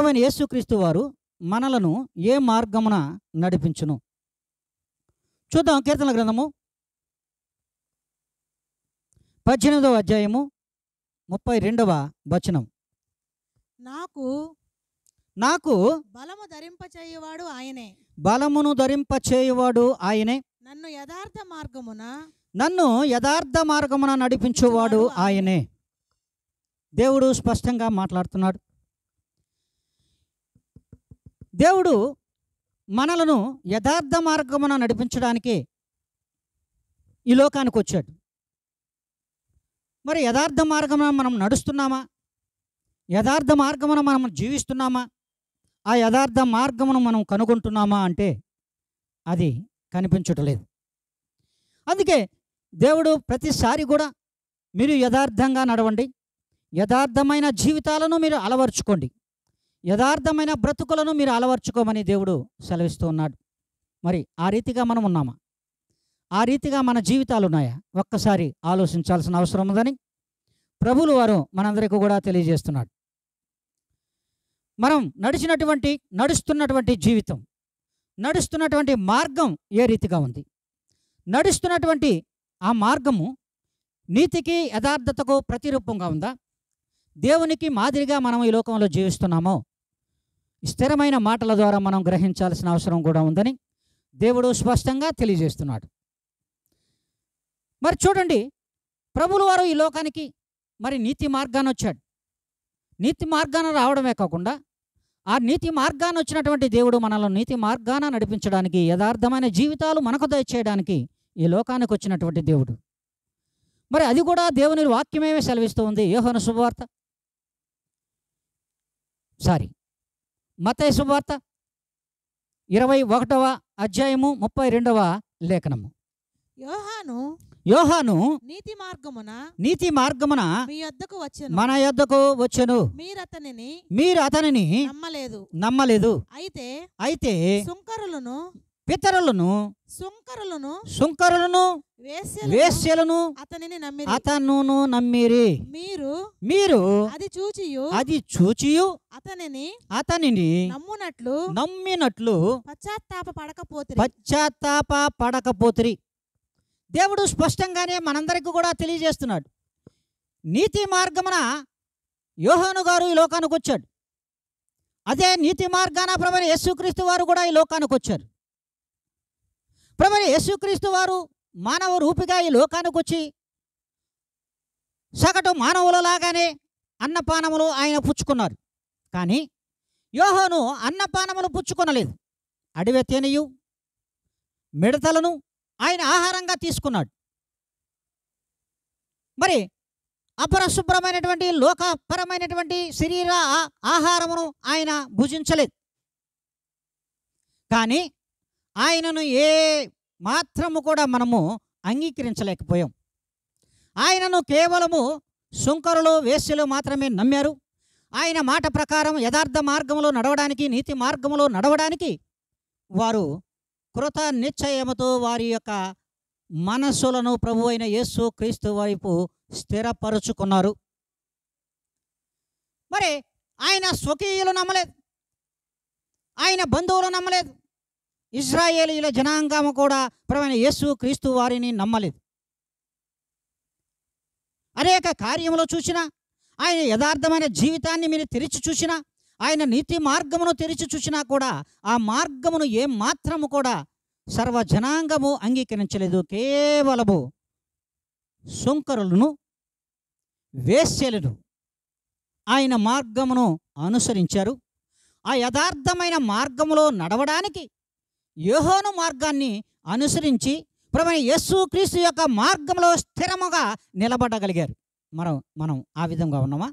ప్రభువైన యేసుక్రీస్తు వారు మనలను ఏ మార్గమున నడిపించును? చూద్దాం. కీర్తనల గ్రంథము 18వ అధ్యాయము 32వ వచనం. నాకు బలము ధరింపచేయువాడు ఆయనే, బలమును ధరింపచేయువాడు ఆయనే, నన్ను యథార్థ మార్గమున నడిపించువాడు ఆయనే. దేవుడు స్పష్టంగా మాట్లాడుతున్నాడు. దేవుడు మనలను యథార్థ మార్గమున నడిపించడానికి ఈ లోకానికి వచ్చాడు. మరి యథార్థ మార్గమున మనం నడుస్తున్నామా? యథార్థ మార్గమున మనం జీవిస్తున్నామా? ఆ యథార్థ మార్గమును మనం కనుగొంటున్నామా అంటే అది కనిపించట్లేదు. అందుకే దేవుడు ప్రతిసారి కూడా మీరు యథార్థంగా నడవండి, యథార్థమైన జీవితాలను మీరు అలవర్చుకోండి, యథార్థమైన బ్రతుకులను మీరు అలవర్చుకోమని దేవుడు సెలవిస్తూ ఉన్నాడు. మరి ఆ రీతిగా మనం ఉన్నామా? ఆ రీతిగా మన జీవితాలు ఉన్నాయా? ఒక్కసారి ఆలోచించాల్సిన అవసరం ఉందని ప్రభువుల వారు మనందరికీ కూడా తెలియజేస్తున్నాడు. మనం నడుస్తున్నటువంటి జీవితం, నడుస్తున్నటువంటి మార్గం ఏ రీతిగా ఉంది? నడుస్తున్నటువంటి ఆ మార్గము నీతికి యథార్థతకు ప్రతిరూపంగా ఉందా? దేవునికి మాదిరిగా మనం ఈ లోకంలో జీవిస్తున్నామో? స్థిరమైన మాటల ద్వారా మనం గ్రహించాల్సిన అవసరం కూడా ఉందని దేవుడు స్పష్టంగా తెలియజేస్తున్నాడు. మరి చూడండి, ప్రభువుల వారు ఈ లోకానికి మరి నీతి మార్గాన్ని వచ్చాడు. నీతి మార్గాన రావడమే కాకుండా ఆ నీతి మార్గాన వచ్చినటువంటి దేవుడు మనల్ని నీతి మార్గాన నడిపించడానికి, యథార్థమైన జీవితాలు మనకు దయచేయడానికి ఈ లోకానికి వచ్చినటువంటి దేవుడు. మరి అది కూడా దేవుని వాక్యమేమే సెలవిస్తూ ఉంది. యోహాను శుభవార్త మత్తయి శుభవార్త 21వ అధ్యాయము 32వ లేఖనము. యోహాను నీతి మార్గమున మన యొద్దకు వచ్చెను, మీరు అతనిని నమ్మలేదు. అయితే పితరులను వేశ్యలను అతనును నమ్మిరి. మీరు అది చూచియు అతనిని నమ్మినట్లు పశ్చాత్తాప పడకపోతిరి. దేవుడు స్పష్టంగానే మనందరికీ కూడా తెలియజేస్తున్నాడు. నీతి మార్గమున యోహాను గారు ఈ లోకానికి వచ్చాడు. అదే నీతి మార్గాన ప్రభువైన యేసుక్రీస్తు వారు కూడా ఈ లోకానికి వచ్చారు. ప్రభువైన యేసుక్రీస్తు వారు మానవ రూపిగా ఈ లోకానికి వచ్చి సగటు మానవులలాగానే అన్నపానములు ఆయన పుచ్చుకున్నారు. కానీ యోహాను అన్నపానములు పుచ్చుకొనలేదు. అడవి తేనెయు మిడతలను ఆయన ఆహారంగా తీసుకున్నాడు. మరి అపరిశుభ్రమైనటువంటి లోకపరమైనటువంటి శరీర ఆహారమును ఆయన భుజించలేదు. కానీ ఆయనను ఏ మాత్రము కూడా మనము అంగీకరించలేకపోయాం. ఆయనను కేవలము సుంకరులు, వేశ్యలు మాత్రమే నమ్మారు. ఆయన మాట ప్రకారం యథార్థ మార్గంలో నడవడానికి, నీతి మార్గంలో నడవడానికి వారు కృత నిశ్చయముతో వారి యొక్క మనస్సులను ప్రభువైన యేసు క్రీస్తు వైపు స్థిరపరుచుకున్నారు. మరి ఆయన స్వకీయులు నమ్మలేదు, ఆయన బంధువులు నమ్మలేదు, ఇశ్రాయేలీయుల జనాంగము కూడా ప్రభువైన యేసు క్రీస్తు వారిని నమ్మలేదు. అనేక కార్యములు చూసినా, ఆయన యథార్థమైన జీవితాన్ని మీరు తెరిచి చూసినా, ఆయన నీతి మార్గమును తెరిచి చూసినా కూడా ఆ మార్గమును ఏం మాత్రము కూడా సర్వజనాంగము అంగీకరించలేదు. కేవలము సుంకరులను, వేశ్యలను ఆయన మార్గమును అనుసరించారు. ఆ యథార్థమైన మార్గములో నడవడానికి యోహాను మార్గాన్ని అనుసరించి ప్రభువైన యేసుక్రీస్తు యొక్క మార్గంలో స్థిరముగా నిలబడగలిగారు. మనం ఆ విధంగా ఉన్నామా?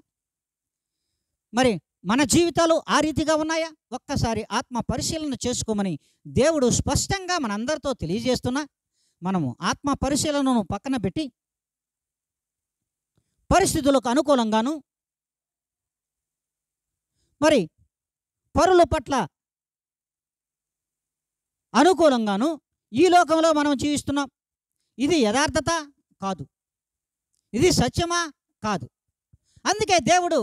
మరి మన జీవితాలు ఆ రీతిగా ఉన్నాయా? ఒక్కసారి ఆత్మ పరిశీలన చేసుకోమని దేవుడు స్పష్టంగా మనందరితో తెలియజేస్తున్నా, మనము ఆత్మ పరిశీలనను పక్కన పెట్టి పరిస్థితులకు అనుకూలంగాను, మరి పరుల పట్ల అనుకూలంగాను ఈ లోకంలో మనం జీవిస్తున్నాం. ఇది యథార్థత కాదు, ఇది సత్యమా కాదు. అందుకే దేవుడు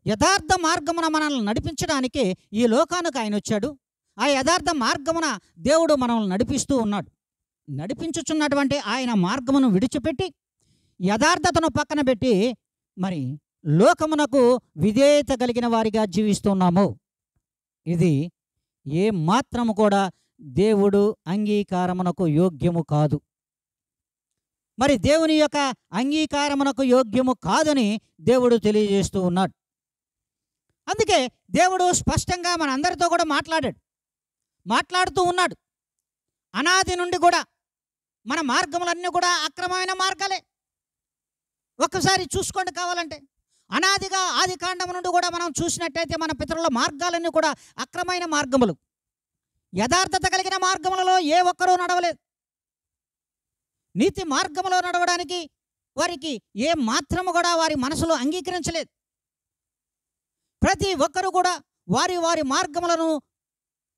యథార్థ మార్గమున మనల్ని నడిపించడానికి ఈ లోకానికి ఆయన వచ్చాడు. ఆ యథార్థ మార్గమున దేవుడు మనల్ని నడిపిస్తూ ఉన్నాడు. నడిపించుచున్నటువంటి ఆయన మార్గమును విడిచిపెట్టి యథార్థతను పక్కన పెట్టి మరి లోకమునకు విధేయత కలిగిన వారిగా జీవిస్తున్నాము. ఇది ఏ మాత్రము కూడా దేవుడు అంగీకారమునకు యోగ్యము కాదు. మరి దేవుని యొక్క అంగీకారమునకు యోగ్యము కాదని దేవుడు తెలియజేస్తూ ఉన్నాడు. అందుకే దేవుడు స్పష్టంగా మనందరితో కూడా మాట్లాడుతూ ఉన్నాడు. అనాది నుండి కూడా మన మార్గములన్నీ కూడా అక్రమమైన మార్గాలే. ఒక్కసారి చూసుకోండి కావాలంటే. అనాదిగా ఆది కాండం నుండి కూడా మనం చూసినట్టయితే మన పితరుల మార్గాలన్నీ కూడా అక్రమైన మార్గములు. యథార్థత కలిగిన మార్గములలో ఏ ఒక్కరూ నడవలేదు. నీతి మార్గములో నడవడానికి వారికి ఏ మాత్రము కూడా వారి మనసులో అంగీకరించలేదు. ప్రతి ఒక్కరూ కూడా వారి వారి మార్గములను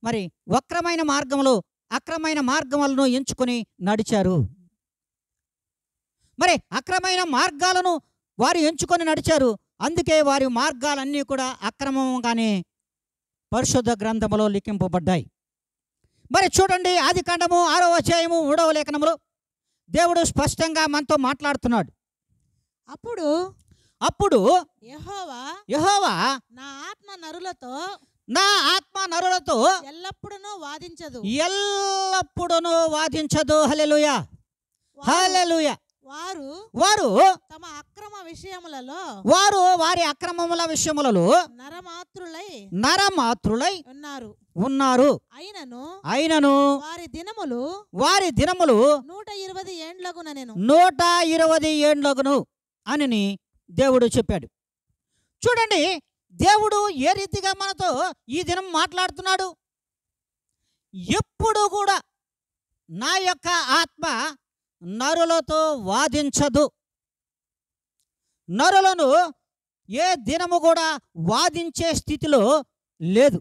మరి వక్రమైన మార్గములు, అక్రమైన మార్గములను ఎంచుకొని నడిచారు. మరి అక్రమైన మార్గాలను వారు ఎంచుకొని నడిచారు. అందుకే వారి మార్గాలన్నీ కూడా అక్రమంగానే పరిశుద్ధ గ్రంథములో లిఖింపబడ్డాయి. మరి చూడండి, ఆది కాండము 6వ అధ్యాయము 3వ లేఖనములో దేవుడు స్పష్టంగా మనతో మాట్లాడుతున్నాడు. అప్పుడు యెహోవా నా ఆత్మ నరులతో ఎల్లప్పుడూ వాదించదు. హల్లెలూయా, హల్లెలూయా. వారు తమ అక్రమ విషయములలో వారి అక్రమముల విషయములలో నరమాత్రులై ఉన్నారు. అయినను వారి దినములు 120 ఏండ్లగును అని దేవుడు చెప్పాడు. చూడండి, దేవుడు ఏ రీతిగా మనతో ఈ దినం మాట్లాడుతున్నాడు. ఎప్పుడు కూడా నా యొక్క ఆత్మ నరులతో వాదించదు. నరులను ఏ దినము కూడా వాదించే స్థితిలో లేదు.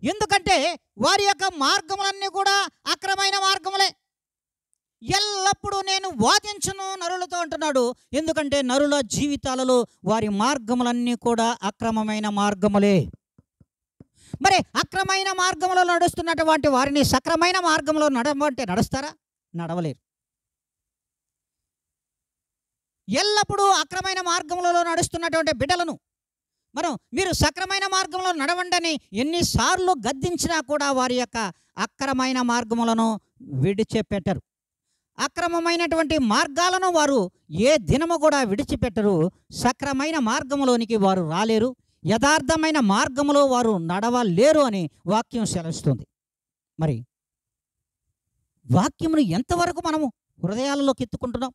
ఎందుకంటే వారి యొక్క మార్గములన్నీ కూడా అక్రమైన మార్గములే. ఎల్లప్పుడూ నేను వాదించను నరులతో అంటున్నాడు. ఎందుకంటే నరుల జీవితాలలో వారి మార్గములన్నీ కూడా అక్రమమైన మార్గములే. మరి అక్రమైన మార్గంలో నడుస్తున్నటువంటి వారిని సక్రమైన మార్గంలో నడవంటే నడుస్తారా? నడవలేరు. ఎల్లప్పుడూ అక్రమైన మార్గంలో నడుస్తున్నటువంటి బిడ్డలను మీరు సక్రమైన మార్గంలో నడవండని ఎన్నిసార్లు గద్దించినా కూడా వారి యొక్క అక్రమైన మార్గములను విడిచిపెట్టరు. అక్రమమైనటువంటి మార్గాలను వారు ఏ దినము కూడా విడిచిపెట్టరు. సక్రమైన మార్గములోనికి వారు రాలేరు. యథార్థమైన మార్గములో వారు నడవలేరు అని వాక్యం సెలవిస్తుంది. మరి వాక్యమును ఎంతవరకు మనము హృదయాలలోకి ఎత్తుకుంటున్నాం?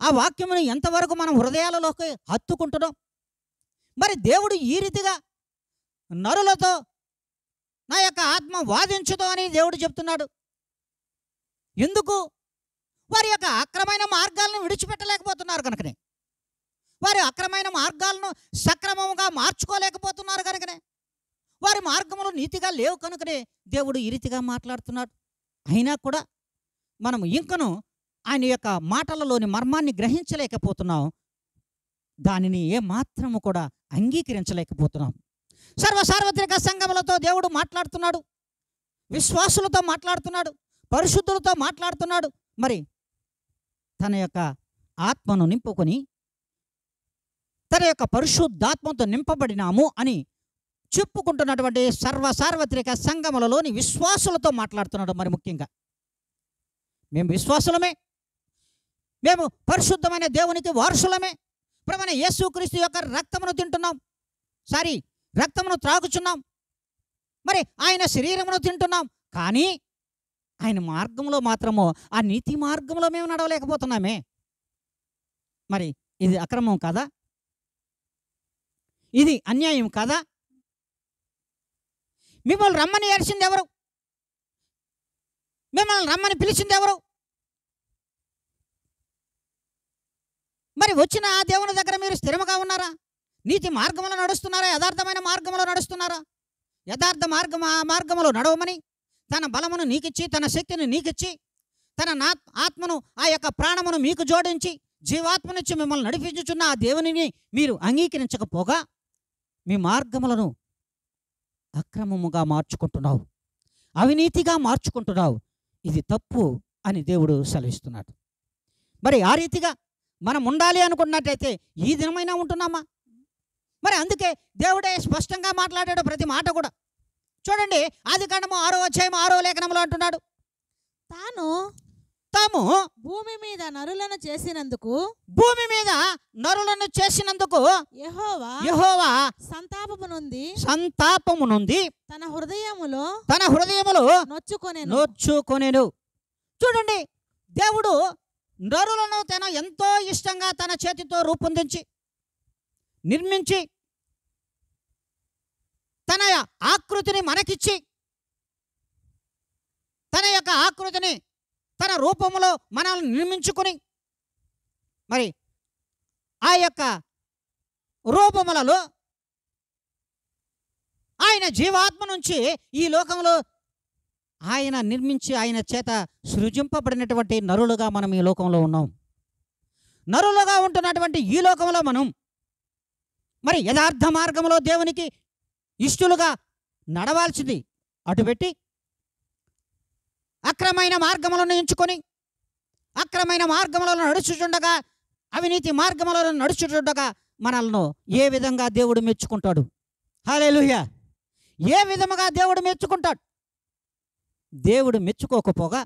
ఆ వాక్యమును ఎంతవరకు మనం హృదయాలలోకి హత్తుకుంటున్నాం? మరి దేవుడు ఈ రీతిగా నరులతో నా యొక్క ఆత్మ వాదించదు అని దేవుడు చెప్తున్నాడు. ఎందుకు? వారి యొక్క అక్రమైన మార్గాలను విడిచిపెట్టలేకపోతున్నారు కనుకనే. వారి అక్రమైన మార్గాలను సక్రమంగా మార్చుకోలేకపోతున్నారు కనుకనే. వారి మార్గములు నీతిగా లేవు కనుకనే దేవుడు ఈ రీతిగా మాట్లాడుతున్నాడు. అయినా కూడా మనం ఇంకను ఆయన యొక్క మాటలలోని మర్మాన్ని గ్రహించలేకపోతున్నాం. దానిని ఏ మాత్రము కూడా అంగీకరించలేకపోతున్నాం. సార్వత్రిక సంఘములతో దేవుడు మాట్లాడుతున్నాడు. విశ్వాసులతో మాట్లాడుతున్నాడు. పరిశుద్ధులతో మాట్లాడుతున్నాడు. మరి తన యొక్క ఆత్మను నింపుకొని తన యొక్క పరిశుద్ధాత్మతో నింపబడినాము అని చెప్పుకుంటున్నటువంటి సార్వత్రిక సంఘములలోని విశ్వాసులతో మాట్లాడుతున్నాడు. మరి ముఖ్యంగా మేము విశ్వాసులమే, మేము పరిశుద్ధమైన దేవునికి వారసులమే, ప్రభువైన యేసుక్రీస్తు యొక్క రక్తమును తింటున్నాం, రక్తమును త్రాగుచున్నాం, మరి ఆయన శరీరమును తింటున్నాం. కానీ ఆయన మార్గంలో మాత్రము ఆ నీతి మార్గంలో మేము నడవలేకపోతున్నామే. మరి ఇది అక్రమం కాదా? ఇది అన్యాయం కాదా? మిమ్మల్ని రమ్మని ఏడ్చింది ఎవరు? మిమ్మల్ని రమ్మని పిలిచింది ఎవరు? మరి వచ్చిన ఆ దేవుని దగ్గర మీరు స్థిరముగా ఉన్నారా? నీతి మార్గంలో నడుస్తున్నారా? యథార్థమైన మార్గంలో నడుస్తున్నారా? యథార్థ మార్గంలో నడవమని తన బలమును నీకిచ్చి, తన శక్తిని నీకిచ్చి, తన ఆత్మను ఆ యొక్క ప్రాణమును మీకు జోడించి జీవాత్మనిచ్చి మిమ్మల్ని నడిపించుచున్న ఆ దేవునిని మీరు అంగీకరించకపోగా మీ మార్గములను అక్రమముగా మార్చుకుంటున్నావు, అవినీతిగా మార్చుకుంటున్నావు, ఇది తప్పు అని దేవుడు సెలవిస్తున్నాడు. మరి ఆ రీతిగా మనం ఉండాలి అనుకున్నట్టయితే ఈ దినమైనా ఉంటున్నామా? మరి అందుకే దేవుడే స్పష్టంగా మాట్లాడాడు ప్రతి మాట కూడా. చూడండి, ఆదికాండము 6వ అధ్యాయం 6వ లేఖనంలో అంటున్నాడు, తాము భూమి మీద నరులను చేసినందుకు భూమి మీద నరులను చేసినందుకు యెహోవా సంతాపము నుండి తన హృదయములో నొచ్చుకొనెను. చూడండి, దేవుడు నరులను తన ఎంతో ఇష్టంగా తన చేతితో రూపొందించి నిర్మించి తన ఆకృతిని మనకిచ్చి తన యొక్క ఆకృతిని తన రూపములో మనల్ని నిర్మించుకుని మరి ఆ యొక్క రూపములలో ఆయన జీవాత్మ నుంచి ఈ లోకంలో ఆయన నిర్మించి ఆయన చేత సృజింపబడినటువంటి నరులుగా మనం ఈ లోకంలో ఉన్నాం. నరులుగా ఉంటున్నటువంటి ఈ లోకంలో మనం మరి యథార్థ మార్గంలో దేవునికి ఇష్టలుగా నడవాల్సింది అటుపెట్టి అక్రమైన మార్గములను ఎంచుకొని అక్రమైన మార్గములను నడుచుచుండగా అవినీతి మార్గములను నడుచుచుండగా మనల్ని ఏ విధంగా దేవుడు మెచ్చుకుంటాడు? హల్లెలూయా! ఏ విధముగా దేవుడు మెచ్చుకుంటాడు? దేవుడు మెచ్చుకోకపోగా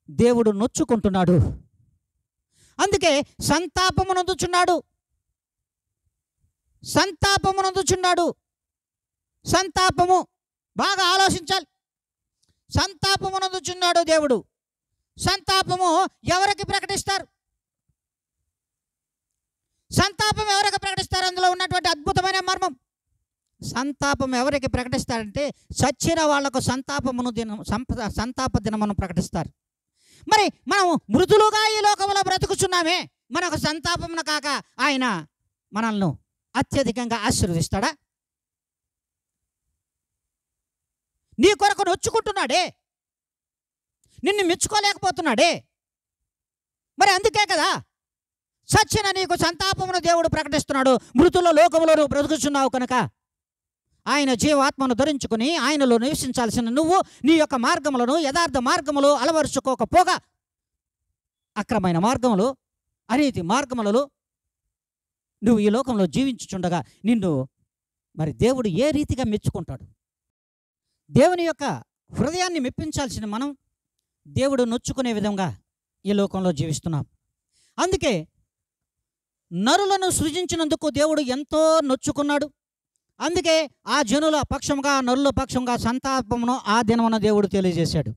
దేవుడు నొచ్చుకుంటున్నాడు. అందుకే సంతాపమునందుచున్నాడు. సంతాపము బాగా ఆలోచించాలి. సంతాపమునందుచున్నాడు దేవుడు. సంతాపము ఎవరికి ప్రకటిస్తారు? సంతాపం ఎవరికి ప్రకటిస్తారు? అందులో ఉన్నటువంటి అద్భుతమైన మర్మం. సంతాపం ఎవరికి ప్రకటిస్తారంటే చచ్చిన వాళ్లకు సంతాప దినమును ప్రకటిస్తారు. మరి మనం మృదులుగా ఈ లోకంలో బ్రతుకుచున్నామే, మనకు సంతాపమును కాక ఆయన మనల్ని అత్యధికంగా ఆశీర్వదిస్తాడా? నీ కొరకు నొచ్చుకుంటున్నాడే, నిన్ను మెచ్చుకోలేకపోతున్నాడే. మరి అందుకే కదా చచ్చిన నీకు సంతాపమును దేవుడు ప్రకటిస్తున్నాడు. మృతుల లోకములో నువ్వు బ్రతుకుచున్నావు కనుక ఆయన జీవాత్మను ధరించుకుని ఆయనలో నివసించాల్సిన నువ్వు నీ యొక్క మార్గములను యథార్థ మార్గములు అలవరుచుకోకపోగా అక్రమైన మార్గములు అనీతి మార్గములలో నువ్వు ఈ లోకంలో జీవించుచుండగా నిన్ను మరి దేవుడు ఏ రీతిగా మెచ్చుకుంటాడు? దేవుని యొక్క హృదయాన్ని మెప్పించాల్సిన మనం దేవుడు నొచ్చుకునే విధంగా ఈ లోకంలో జీవిస్తున్నాం. అందుకే నరులను సృజించినందుకు దేవుడు ఎంతో నొచ్చుకున్నాడు. అందుకే ఆ జనుల పక్షంగా నరుల పక్షంగా సంతాపమును ఆ దినమున దేవుడు తెలియజేశాడు.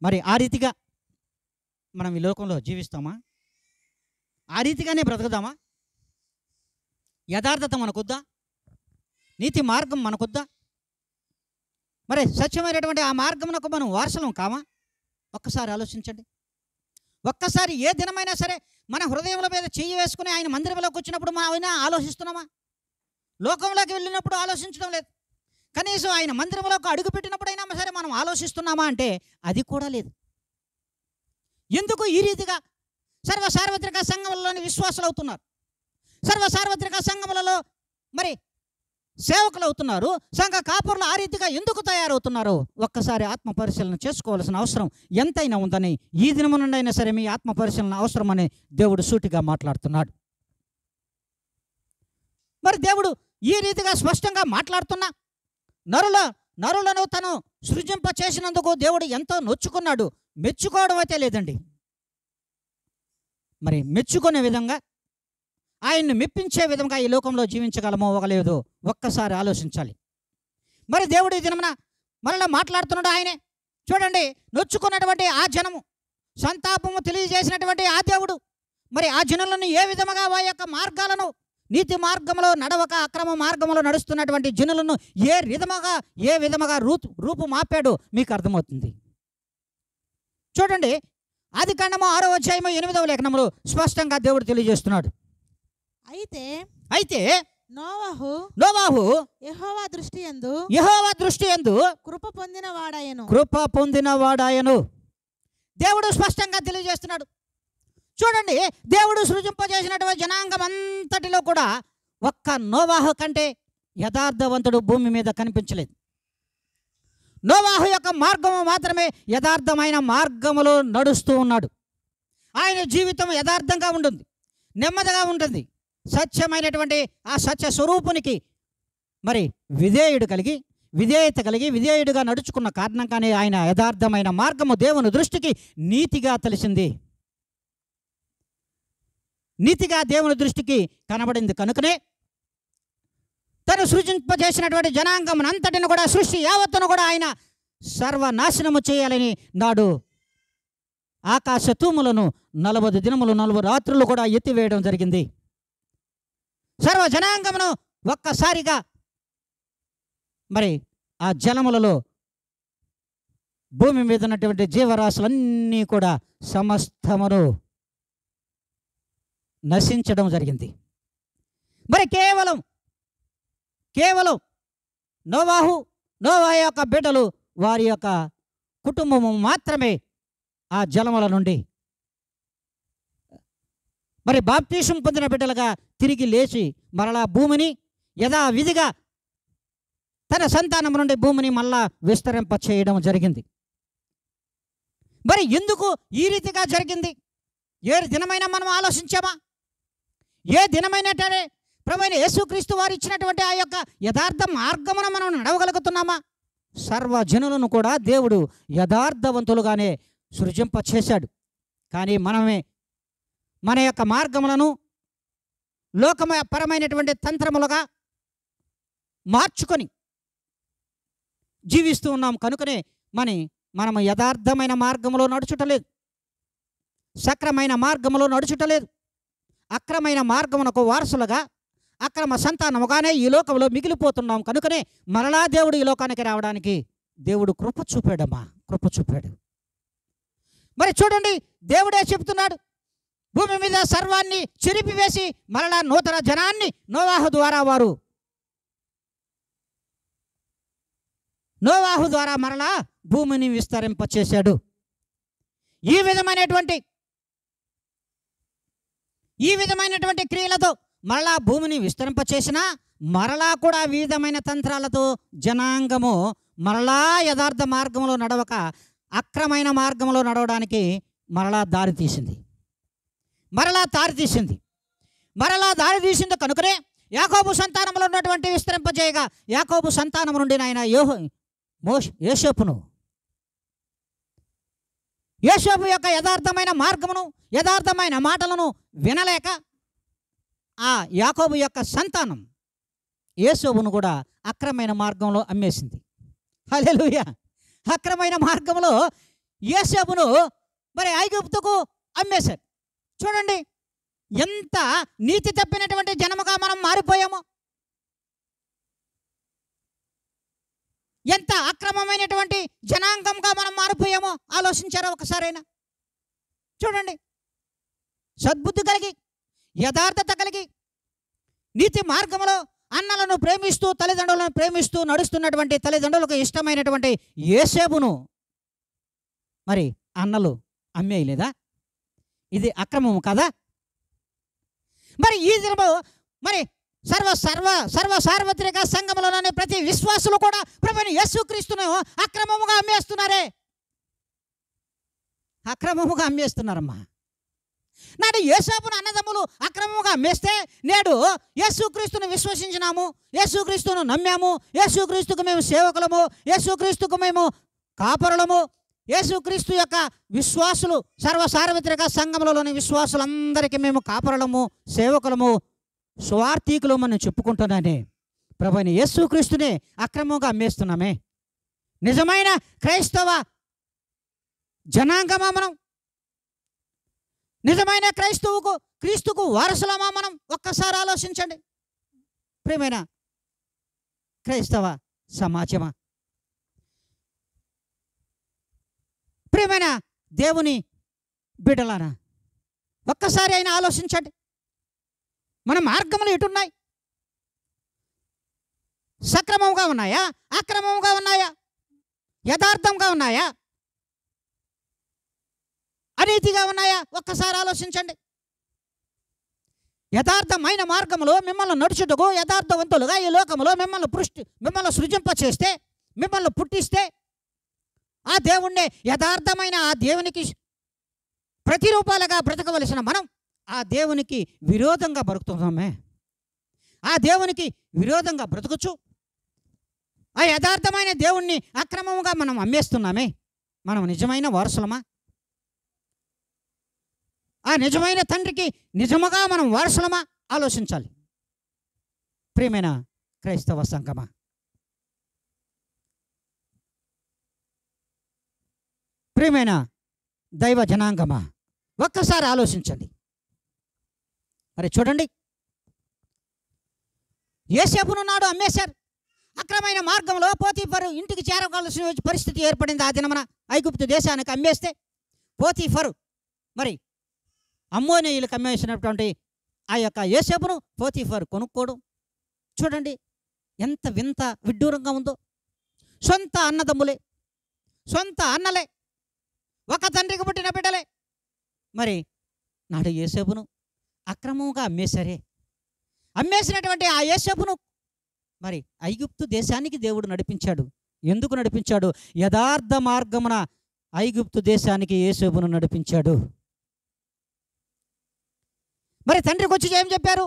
మరి ఆ రీతిగా మనం ఈ లోకంలో జీవిస్తామా? ఆ రీతిగానే బ్రతుకుదామా? యథార్థత మనకొద్దా? నీతి మార్గం మనకొద్దా? మరి సత్యమైనటువంటి ఆ మార్గమునకు మనం వారసులం కామా? ఒక్కసారి ఆలోచించండి. ఒక్కసారి ఏ దినమైనా సరే మన హృదయముల మీద చెయ్యి వేసుకుని ఆయన మందిరంలోకి వచ్చినప్పుడు ఆయన ఆలోచిస్తున్నామా? లోకంలోకి వెళ్ళినప్పుడు ఆలోచించడం లేదు. కనీసం ఆయన మందిరంలోకి అడుగుపెట్టినప్పుడైనా సరే మనం ఆలోచిస్తున్నామా అంటే అది కూడా లేదు. ఎందుకు ఈ రీతిగా సార్వత్రిక సంఘములలోని విశ్వాసులు అవుతున్నారు, సార్వత్రిక సంఘములలో మరి సేవకులు అవుతున్నారు, సంఘ కాపురులు ఆ రీతిగా ఎందుకు తయారవుతున్నారో ఒక్కసారి ఆత్మ పరిశీలన చేసుకోవాల్సిన అవసరం ఎంతైనా ఉందని ఈ దినము నుండి అయినా సరే మీ ఆత్మ పరిశీలన అవసరమని దేవుడు సూటిగా మాట్లాడుతున్నాడు. మరి దేవుడు ఈ రీతిగా స్పష్టంగా మాట్లాడుతున్నా నరులను తను సృజింప చేసినందుకు దేవుడు ఎంతో నొచ్చుకున్నాడు. మెచ్చుకోవడం అయితే లేదండి. మరి మెచ్చుకునే విధంగా ఆయన్ని మెప్పించే విధంగా ఈ లోకంలో జీవించగలమో ఒకలేదో ఒక్కసారి ఆలోచించాలి. మరి దేవుడు ఈ దినమున మరలా మాట్లాడుతున్నాడు. ఆయనే చూడండి, నొచ్చుకున్నటువంటి ఆ జనము, సంతాపము తెలియజేసినటువంటి ఆ దేవుడు మరి ఆ జనులను ఏ విధముగా వారి యొక్క మార్గాలను నీతి మార్గంలో నడవక అక్రమ మార్గంలో నడుస్తున్నటువంటి జనులను ఏ విధముగా రూపు మాపాడు మీకు అర్థమవుతుంది. చూడండి, ఆదికాండము 6వ అధ్యాయము 8వ లేఖనములో స్పష్టంగా దేవుడు తెలియజేస్తున్నాడు. అయితే నోవాహు యెహోవా దృష్టి యందు కృప పొందినవాడాయను. దేవుడు స్పష్టంగా తెలియజేస్తున్నాడు. చూడండి, దేవుడు సృజింపజేసినటువంటి జనాంగం అంతటిలో కూడా ఒక్క నోవాహు కంటే యథార్థవంతుడు భూమి మీద కనిపించలేదు. నోవాహు యొక్క మార్గము మాత్రమే యథార్థమైన మార్గములో నడుస్తూ ఉన్నాడు. ఆయన జీవితం యథార్థంగా ఉంటుంది, నెమ్మదిగా ఉంటుంది. సత్యమైనటువంటి ఆ సత్య స్వరూపునికి మరి విధేయత కలిగి విధేయుడిగా నడుచుకున్న కారణంగానే ఆయన యథార్థమైన మార్గము దేవుని దృష్టికి నీతిగా తెలిసింది, నీతిగా దేవుని దృష్టికి కనబడింది. కనుకనే తను సృజింపజేసినటువంటి జనాంగం అంతటిని కూడా, సృష్టి యావత్తును కూడా ఆయన సర్వనాశనము చేయాలని నాడు ఆకాశ తూములను 40 దినములు 40 రాత్రులు కూడా ఎత్తివేయడం జరిగింది. సర్వ జనాంగమును ఒక్కసారిగా మరి ఆ జలములలో భూమి మీద ఉన్నటువంటి జీవరాశులన్నీ కూడా సమస్తమును నశించడం జరిగింది. మరి కేవలం నోవా యొక్క బిడ్డలు, వారి యొక్క కుటుంబము మాత్రమే ఆ జలముల నుండి మరి బాప్తీసం పొందిన బిడ్డలుగా తిరిగి లేచి మరలా భూమిని యథావిధిగా తన సంతానం నుండి భూమిని మళ్ళా విస్తరింప చేయడం జరిగింది. మరి ఎందుకు ఈ రీతిగా జరిగింది? ఏ దినమైనా మనం ఆలోచించామా? ఏ దినమైనట్టే ప్రభువైన యేసుక్రీస్తు వారు ఇచ్చినటువంటి ఆ యొక్క యథార్థ మార్గమును మనం నడవగలుగుతున్నామా? సర్వజనులను కూడా దేవుడు యథార్థవంతులుగానే సృజింప చేశాడు. కానీ మనమే మన యొక్క మార్గములను లోకపరమైనటువంటి తంత్రములుగా మార్చుకొని జీవిస్తూ ఉన్నాం. కనుకనే మనము యథార్థమైన మార్గంలో నడుచుటలేదు, సక్రమైన మార్గంలో నడుచుటలేదు. అక్రమైన మార్గమునకు వారసులుగా అక్రమ సంతానముగానే ఈ లోకంలో మిగిలిపోతున్నాం. కనుకనే మరలా దేవుడు ఈ లోకానికి రావడానికి దేవుడు కృప చూపాడు. మరి చూడండి, దేవుడే చెప్తున్నాడు, భూమి మీద సర్వాన్ని చెరిపివేసి మరలా నూతన జనాన్ని నోవాహు ద్వారా మరలా భూమిని విస్తరింపచేశాడు. ఈ విధమైనటువంటి క్రియలతో మరలా భూమిని విస్తరింపచేసినా మరలా కూడా వివిధమైన తంత్రాలతో జనాంగము మరలా యథార్థ మార్గంలో నడవక అక్రమైన మార్గంలో నడవడానికి మరలా దారి తీసింది. కనుకనే యాకోబు సంతానంలో ఉన్నటువంటి విస్తరింపజేయగా యాకోబు సంతానం నుండి ఆయన యోసేపు యొక్క యథార్థమైన మార్గమును, యథార్థమైన మాటలను వినలేక ఆ యాకోబు యొక్క సంతానం యోసేపును కూడా అక్రమైన మార్గంలో అమ్మేసింది. హల్లెలూయా! అక్రమైన మార్గంలో యోసేపును మరి ఐగుప్తుకు అమ్మేశారు. చూడండి, ఎంత నీతి తప్పినటువంటి జనముగా మనం మారిపోయామో, ఎంత అక్రమమైనటువంటి జనాంగంగా మనం మారిపోయామో ఆలోచించారా ఒకసారైనా? చూడండి, సద్బుద్ధి కలిగి యథార్థత కలిగి నీతి మార్గంలో అన్నలను ప్రేమిస్తూ తల్లిదండ్రులను ప్రేమిస్తూ నడుస్తున్నటువంటి తల్లిదండ్రులకు ఇష్టమైనటువంటి యోసేపును మరి అన్నలు అమ్మేయలేదా? ఇది అక్రమము కదా? మరి ఈ దినము మరి సార్వత్రిక సంఘములోని ప్రతి విశ్వాసులు కూడా ప్రభువైన యేసుక్రీస్తును అక్రమముగా అమ్మేస్తున్నారమ్మా. నాడు యోసేపును అన్నదమ్ములు అక్రమముగా అమ్మేస్తే నేడు యేసుక్రీస్తును విశ్వసించినాము, యేసుక్రీస్తును నమ్మాము, యేసుక్రీస్తుకు మేము సేవకులము, యేసుక్రీస్తుకు మేము కాపరులము, యేసుక్రీస్తు యొక్క విశ్వాసులు సార్వత్రిక సంఘములలోని విశ్వాసులందరికీ మేము కాపరులము, సేవకులము, స్వార్థికులము అని చెప్పుకుంటున్నానే ప్రభువైన యేసుక్రీస్తునే అక్రమంగా అమ్మేస్తున్నామే. నిజమైన క్రైస్తవ జనాంగమా మనం? నిజమైన క్రీస్తుకు వారసులమా మనం? ఒక్కసారి ఆలోచించండి ప్రియమైన క్రైస్తవ సమాజమా, ప్రియమైన దేవుని బిడ్డలారా, ఒక్కసారి అయినా ఆలోచించండి. మన మార్గములు ఎటున్నాయి? సక్రమంగా ఉన్నాయా? అక్రమంగా ఉన్నాయా? యథార్థంగా ఉన్నాయా? అనీతిగా ఉన్నాయా? ఒక్కసారి ఆలోచించండి. యథార్థమైన మార్గంలో మిమ్మల్ని నడుచుటకు యథార్థవంతులుగా ఈ లోకంలో మిమ్మల్ని సృజింపచేస్తే, మిమ్మల్ని పుట్టిస్తే, ఆ దేవుణ్ణి యథార్థమైన ఆ దేవునికి ప్రతిరూపాలుగా బ్రతకవలసిన మనం ఆ దేవునికి విరోధంగా బ్రతుకుతున్నామే. ఆ దేవునికి విరోధంగా బ్రతుకుచు ఆ యథార్థమైన దేవుణ్ణి అక్రమంగా మనం అమ్మేస్తున్నామే. మనం నిజమైన వారసులమా? ఆ నిజమైన తండ్రికి నిజముగా మనం వారసులమా? ఆలోచించాలి ప్రియమైన క్రైస్తవ సంఘమా. ప్రియమైన దైవ జనాంగమా, ఒక్కసారి ఆలోచించండి. మరి చూడండి, యోసేపును నాడు అమ్మేశారు. అక్రమైన మార్గంలో పోతీఫరు ఇంటికి చేరవలసిన పరిస్థితి ఏర్పడింది. ఆ దినమున ఐగుప్తు దేశానికి అమ్మేస్తే పోతీఫరు మరి అమ్మోనీయులకు అమ్మేసినటువంటి ఆ యొక్క యోసేపును పోతీఫరు కొనుక్కోవడం చూడండి ఎంత వింత విడ్డూరంగా ఉందో. సొంత అన్నదమ్ములే, సొంత అన్నలే, ఒక తండ్రికి పుట్టిన బిడ్డలే మరి నాడు యోసేపును అక్రమంగా అమ్మేశారే. అమ్మేసినటువంటి ఆ యోసేపును మరి ఐగుప్తు దేశానికి దేవుడు నడిపించాడు. ఎందుకు నడిపించాడు? యథార్థ మార్గమున ఐగుప్తు దేశానికి యోసేపును నడిపించాడు. మరి తండ్రికి వచ్చి ఏం చెప్పారు?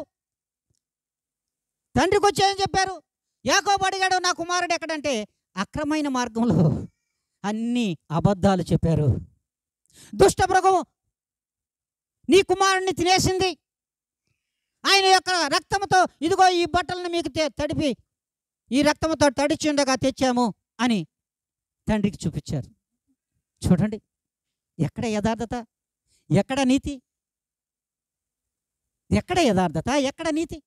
తండ్రికి వచ్చి ఏం చెప్పారు? యాకోబు అడిగాడు, నా కుమారుడు ఎక్కడంటే అక్రమైన మార్గంలో అన్ని అబద్ధాలు చెప్పారు. దుష్ట మృగము నీ కుమారుణ్ణి తినేసింది, ఆయన యొక్క రక్తంతో ఇదిగో ఈ బట్టలను మీకు తడిపి ఈ రక్తంతో తడిచి ఉండగా తెచ్చాము అని తండ్రికి చూపించారు. చూడండి ఎక్కడ యథార్థత, ఎక్కడ నీతి, ఎక్కడ యథార్థత, ఎక్కడ నీతి?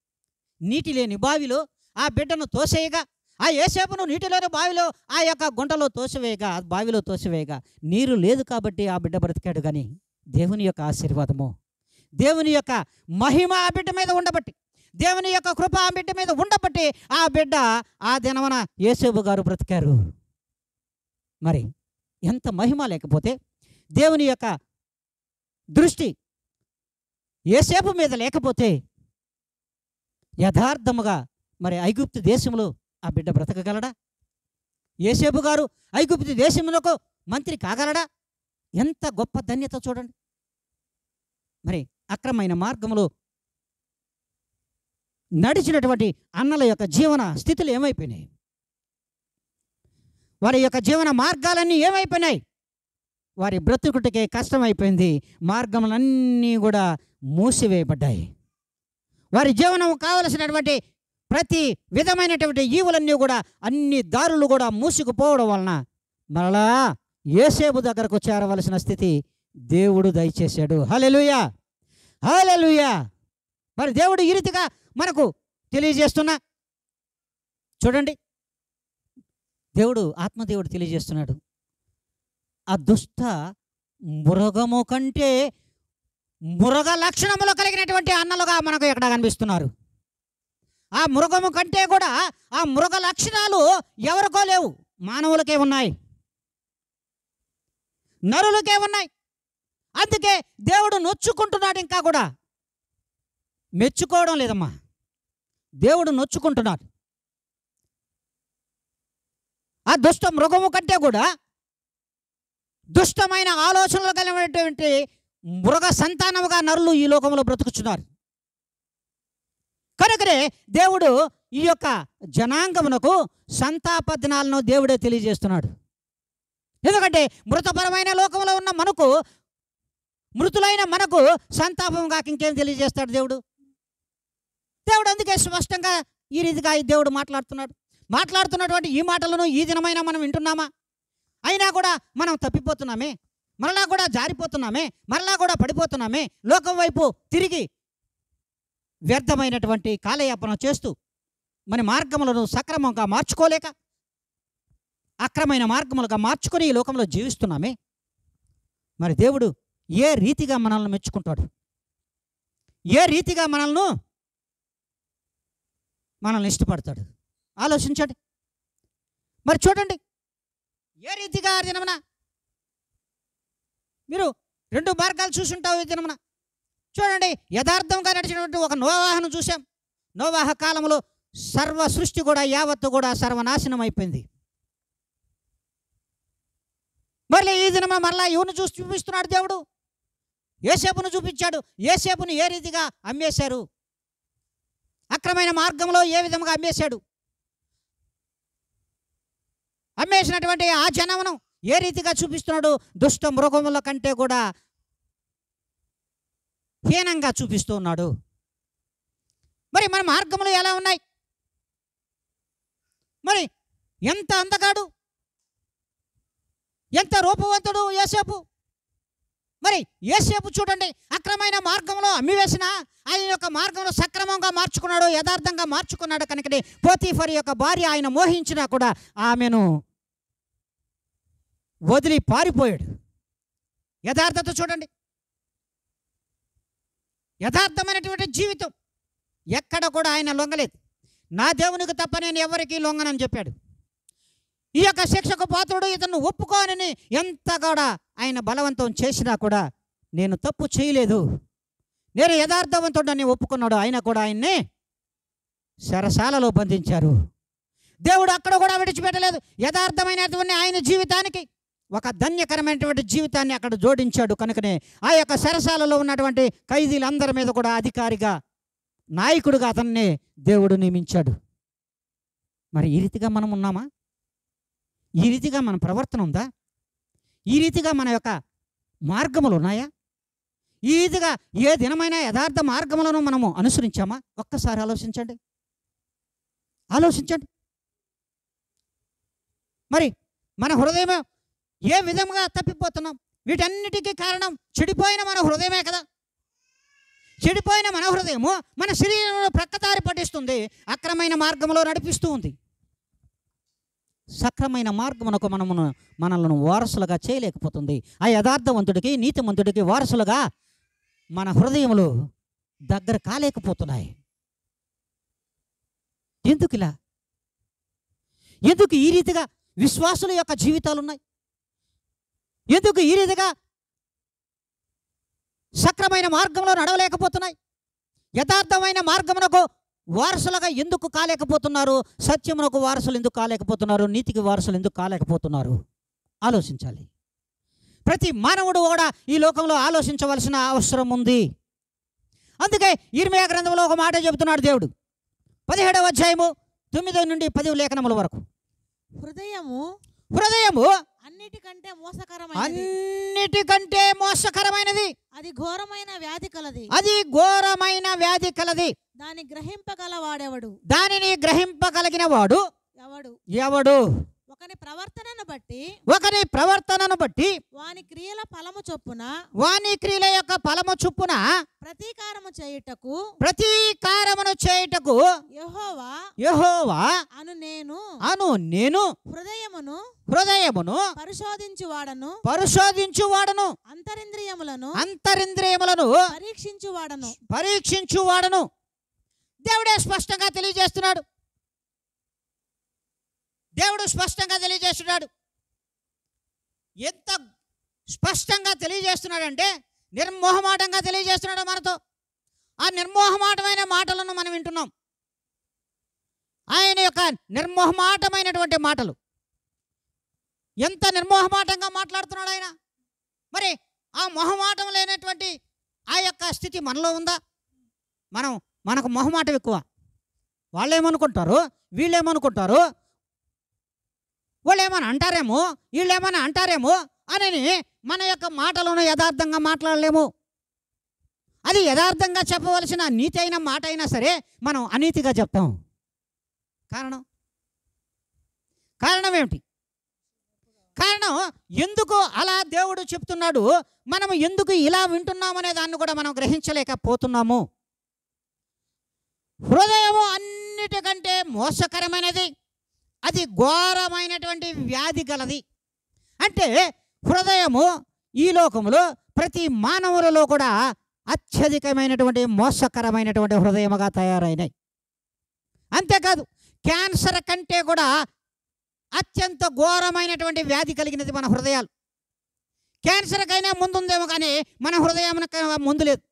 నీటి లేని బావిలో ఆ బిడ్డను తోసేయగా, ఆ యోసేపును నీటిలోని బావిలో ఆ యొక్క గుంటలో తోసివేయగా, బావిలో తోసివేయగా నీరు లేదు కాబట్టి ఆ బిడ్డ బ్రతికాడు. కానీ దేవుని యొక్క ఆశీర్వాదము, దేవుని యొక్క మహిమ ఆ బిడ్డ మీద ఉండబట్టి, దేవుని యొక్క కృప ఆ బిడ్డ మీద ఉండబట్టి ఆ బిడ్డ ఆ దినమున యోసేపు గారు బ్రతికారు. మరి ఎంత మహిమ లేకపోతే, దేవుని యొక్క దృష్టి యోసేపు మీద లేకపోతే యథార్థముగా మరి ఐగుప్తు దేశంలో ఆ బిడ్డ బ్రతకగలడా? యోసేపు గారు ఐగుప్తు దేశములకు మంత్రి కాగలడా? ఎంత గొప్ప ధన్యత చూడండి. మరి అక్రమైన మార్గంలో నడిచినటువంటి అన్నల యొక్క జీవన స్థితులు ఏమైపోయినాయి? వారి యొక్క జీవన మార్గాలన్నీ ఏమైపోయినాయి? వారి బ్రతుకుటికే కష్టమైపోయింది. మార్గములన్నీ కూడా మూసివేయబడ్డాయి. వారి జీవనం కావలసినటువంటి ప్రతి విధమైనటువంటి ఈవులన్నీ కూడా అన్ని దారులు కూడా మూసుకుపోవడం వలన మరలా యోసేపు దగ్గరకు చేరవలసిన స్థితి దేవుడు దయచేశాడు. హల్లెలూయా, హల్లెలూయా. మరి దేవుడు ఈ రీతిగా మనకు తెలియజేస్తున్నా చూడండి, దేవుడు ఆత్మదేవుడు తెలియజేస్తున్నాడు. ఆ దుష్ట మృగము కంటే మృగ లక్షణములు కలిగినటువంటి అన్నలుగా మనకు ఎక్కడ కనిపిస్తున్నారు. ఆ మృగము కంటే కూడా ఆ మృగ లక్షణాలు ఎవరికో లేవు, మానవులకే ఉన్నాయి, నరులకే ఉన్నాయి. అందుకే దేవుడు నొచ్చుకుంటున్నాడు. ఇంకా కూడా మెచ్చుకోవడం లేదమ్మా, దేవుడు నొచ్చుకుంటున్నాడు. ఆ దుష్ట మృగము కంటే కూడా దుష్టమైన ఆలోచనలు కలిగినటువంటి మృగ సంతానముగా నరులు ఈ లోకంలో బ్రతుకుతున్నారు. కనుకనే దేవుడు ఈ యొక్క జనాంగమునకు సంతాప దినాలను దేవుడే తెలియజేస్తున్నాడు. ఎందుకంటే మృతపరమైన లోకంలో ఉన్న మనకు, మృతులైన మనకు సంతాపం కాక ఇంకేం తెలియజేస్తాడు దేవుడు? దేవుడు అందుకే స్పష్టంగా ఈ రీతిగా ఈ దేవుడు మాట్లాడుతున్నటువంటి ఈ మాటలను ఈ దినమైనా మనం వింటున్నామా? అయినా కూడా మనం తప్పిపోతున్నామే, మరలా కూడా జారిపోతున్నామే, మరలా కూడా పడిపోతున్నామే. లోకం వైపు తిరిగి వ్యర్థమైనటువంటి కాలయాపన చేస్తూ మన మార్గములను సక్రమంగా మార్చుకోలేక అక్రమైన మార్గములుగా మార్చుకొని ఈ లోకంలో జీవిస్తున్నామే. మరి దేవుడు ఏ రీతిగా మనల్ని మెచ్చుకుంటాడు? ఏ రీతిగా మనల్ని ఇష్టపడతాడు? ఆలోచించండి. మరి చూడండి, ఏ రీతిగా దినమున మీరు రెండు మార్గాలు చూసుంటావు. ఈ దినమున చూడండి, యథార్థంగా నడిచినటువంటి ఒక నోవాహును చూసాం. నోవాహ కాలంలో సర్వ సృష్టి కూడా యావత్తు కూడా సర్వనాశనం అయిపోయింది. మళ్ళీ ఈ దినం మరలా ఎవరిని చూసి చూపిస్తున్నాడు దేవుడు? యోసేపును చూపించాడు. యోసేపును ఏ రీతిగా అమ్మేశారు, అక్రమైన మార్గంలో ఏ విధంగా అమ్మేశాడు, అమ్మేసినటువంటి ఆ జనమును ఏ రీతిగా చూపిస్తున్నాడు? దుష్ట మృగముల కంటే కూడా హీనంగా చూపిస్తూ ఉన్నాడు. మరి మన మార్గములు ఎలా ఉన్నాయి? మరి ఎంత అందగాడు, ఎంత రూపవంతుడు యోసేపు. మరి యోసేపు చూడండి, అక్రమైన మార్గంలో అమ్మివేసిన ఆయన యొక్క మార్గంలో సక్రమంగా మార్చుకున్నాడు, యథార్థంగా మార్చుకున్నాడు. కనుకనే పోతీఫర్ యొక్క భార్య ఆయన మోహించినా కూడా ఆమెను వదిలి పారిపోయాడు. యథార్థత చూడండి, యథార్థమైనటువంటి జీవితం. ఎక్కడ కూడా ఆయన లొంగలేదు. నా దేవునికి తప్ప నేను ఎవరికీ లొంగనని చెప్పాడు. ఈ యొక్క శిక్షకు పాత్రుడు ఇతను ఒప్పుకోనని ఎంత కూడా ఆయన బలవంతం చేసినా కూడా నేను తప్పు చేయలేదు, నేను యథార్థవంతుడని ఒప్పుకున్నాడు. ఆయన కూడా ఆయన్ని చెరసాలలో బంధించారు. దేవుడు అక్కడ కూడా విడిచిపెట్టలేదు. యథార్థమైనటువంటి ఆయన జీవితానికి ఒక ధన్యకరమైనటువంటి జీవితాన్ని అక్కడ జోడించాడు. కనుకనే ఆ యొక్క చెరసాలలో ఉన్నటువంటి ఖైదీలందరి మీద కూడా అధికారిగా, నాయకుడిగా అతన్ని దేవుడు నియమించాడు. మరి ఈ రీతిగా మనం ఉన్నామా? ఈ రీతిగా మన ప్రవర్తన ఉందా? ఈ రీతిగా మన యొక్క మార్గములు ఉన్నాయా? ఈ రీతిగా ఏ దినమైనా యథార్థ మార్గములను మనము అనుసరించామా? ఒక్కసారి ఆలోచించండి, ఆలోచించండి. మరి మన హృదయం ఏ విధంగా తప్పిపోతున్నాం? వీటన్నిటికీ కారణం చెడిపోయిన మన హృదయమే కదా. చెడిపోయిన మన హృదయము మన శరీరంలో ప్రక్కదారి పట్టిస్తుంది, అక్రమైన మార్గంలో నడిపిస్తూ ఉంది. సక్రమైన మార్గమునకు మనల్ని వారసులుగా చేయలేకపోతుంది. ఆ యథార్థవంతుడికి, నీతిమంతుడికి వారసులుగా మన హృదయములు దగ్గర కాలేకపోతున్నాయి. ఎందుకు ఇలా? ఎందుకు ఈ రీతిగా విశ్వాసుల యొక్క జీవితాలు ఉన్నాయి? ఎందుకు ఈ రీతిగా సక్రమైన మార్గంలో నడవలేకపోతున్నాయి? యథార్థమైన మార్గమునకు వారసులుగా ఎందుకు కాలేకపోతున్నారు? సత్యమునకు వారసులు ఎందుకు కాలేకపోతున్నారు? నీతికి వారసులు ఎందుకు కాలేకపోతున్నారు? ఆలోచించాలి. ప్రతి మానవుడు కూడా ఈ లోకంలో ఆలోచించవలసిన అవసరం ఉంది. అందుకే ఇర్మీయా గ్రంథంలో ఒక మాట చెబుతున్నాడు దేవుడు, 17వ అధ్యాయము 9 నుండి 10 లేఖనముల వరకు. హృదయము అన్నిటికంటే మోసకరమైనది, అన్నిటికంటే మోసకరమైనది, అది ఘోరమైన వ్యాధి కలది, అది ఘోరమైన వ్యాధి కలది. దాన్ని గ్రహింపగలవాడెవడు? దానిని గ్రహింపగలిగిన వాడు ఎవడు? ఎవడు? ఒకని ప్రవర్తనను బట్టి వాని క్రియల ఫలము చొప్పున, వాని క్రియల యొక్క ఫలము చొప్పున ప్రతీకారమును చేయుటకు యెహోవా అను నేను హృదయమును పరిశోధించువాడను, అంతరింద్రియములను పరీక్షించువాడను. దేవుడే స్పష్టంగా తెలియజేస్తున్నాడు. ఎంత స్పష్టంగా తెలియజేస్తున్నాడంటే నిర్మోహమాటంగా తెలియజేస్తున్నాడు మనతో. ఆ నిర్మోహమాటమైన మాటలను మనం వింటున్నాం. ఆయన యొక్క నిర్మోహమాటమైనటువంటి మాటలు, ఎంత నిర్మోహమాటంగా మాట్లాడుతున్నాడు ఆయన. మరి ఆ మొహమాటం లేనటువంటి ఆ యొక్క స్థితి మనలో ఉందా? మనకు మొహమాటం ఎక్కువ. వాళ్ళేమనుకుంటారు, వీళ్ళేమనుకుంటారు, వాళ్ళు ఏమైనా అంటారేమో, వీళ్ళు ఏమైనా అంటారేమో అని మన యొక్క మాటలను యథార్థంగా మాట్లాడలేము. అది యథార్థంగా చెప్పవలసిన నీతి అయిన మాట అయినా సరే మనం అనీతిగా చెప్తాం. కారణం ఏమిటి? కారణం ఎందుకు అలా దేవుడు చెప్తున్నాడు, మనం ఎందుకు ఇలా వింటున్నామనే దాన్ని కూడా మనం గ్రహించలేకపోతున్నాము. హృదయము అన్నిటికంటే మోసకరమైనది, అది ఘోరమైనటువంటి వ్యాధి గలది. అంటే హృదయము ఈ లోకములో ప్రతి మానవులలో కూడా అత్యధికమైనటువంటి మోసకరమైనటువంటి హృదయముగా తయారైనాయి. అంతేకాదు, క్యాన్సర్ కంటే కూడా అత్యంత ఘోరమైనటువంటి వ్యాధి కలిగినది మన హృదయాలు. క్యాన్సర్కైనా ముందుందేమో కానీ మన హృదయానికి ముందు లేదు.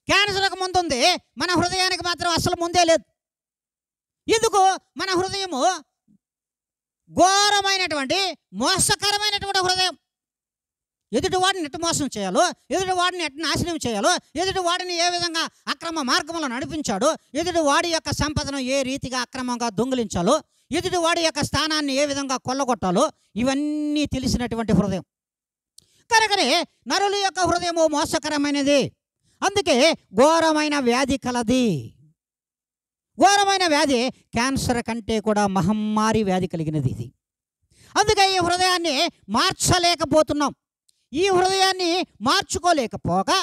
క్యాన్సర్కి ముందు ఉంది, మన హృదయానికి మాత్రం అసలు ముందే లేదు. ఎందుకు? మన హృదయము ఘోరమైనటువంటి మోసకరమైనటువంటి హృదయం. ఎదుటి వాడిని ఎట్టు మోసం చేయాలో, ఎదుటి వాడిని ఎట్టు నాశనం చేయాలో, ఎదుటి వాడిని ఏ విధంగా అక్రమ మార్గంలో నడిపించాడో, ఎదుటి వాడి యొక్క సంపదను ఏ రీతిగా అక్రమంగా దొంగిలించాలో, ఎదుటి వాడి యొక్క స్థానాన్ని ఏ విధంగా కొల్లగొట్టాలో, ఇవన్నీ తెలిసినటువంటి హృదయం. కనుకనే నరుల యొక్క హృదయము మోసకరమైనది. అందుకే ఘోరమైన వ్యాధి కలది. ఘోరమైన వ్యాధి క్యాన్సర్ కంటే కూడా మహమ్మారి వ్యాధి కలిగినది ఇది. అందుకే ఈ హృదయాన్ని మార్చలేకపోతున్నాం. ఈ హృదయాన్ని మార్చుకోలేకపోగా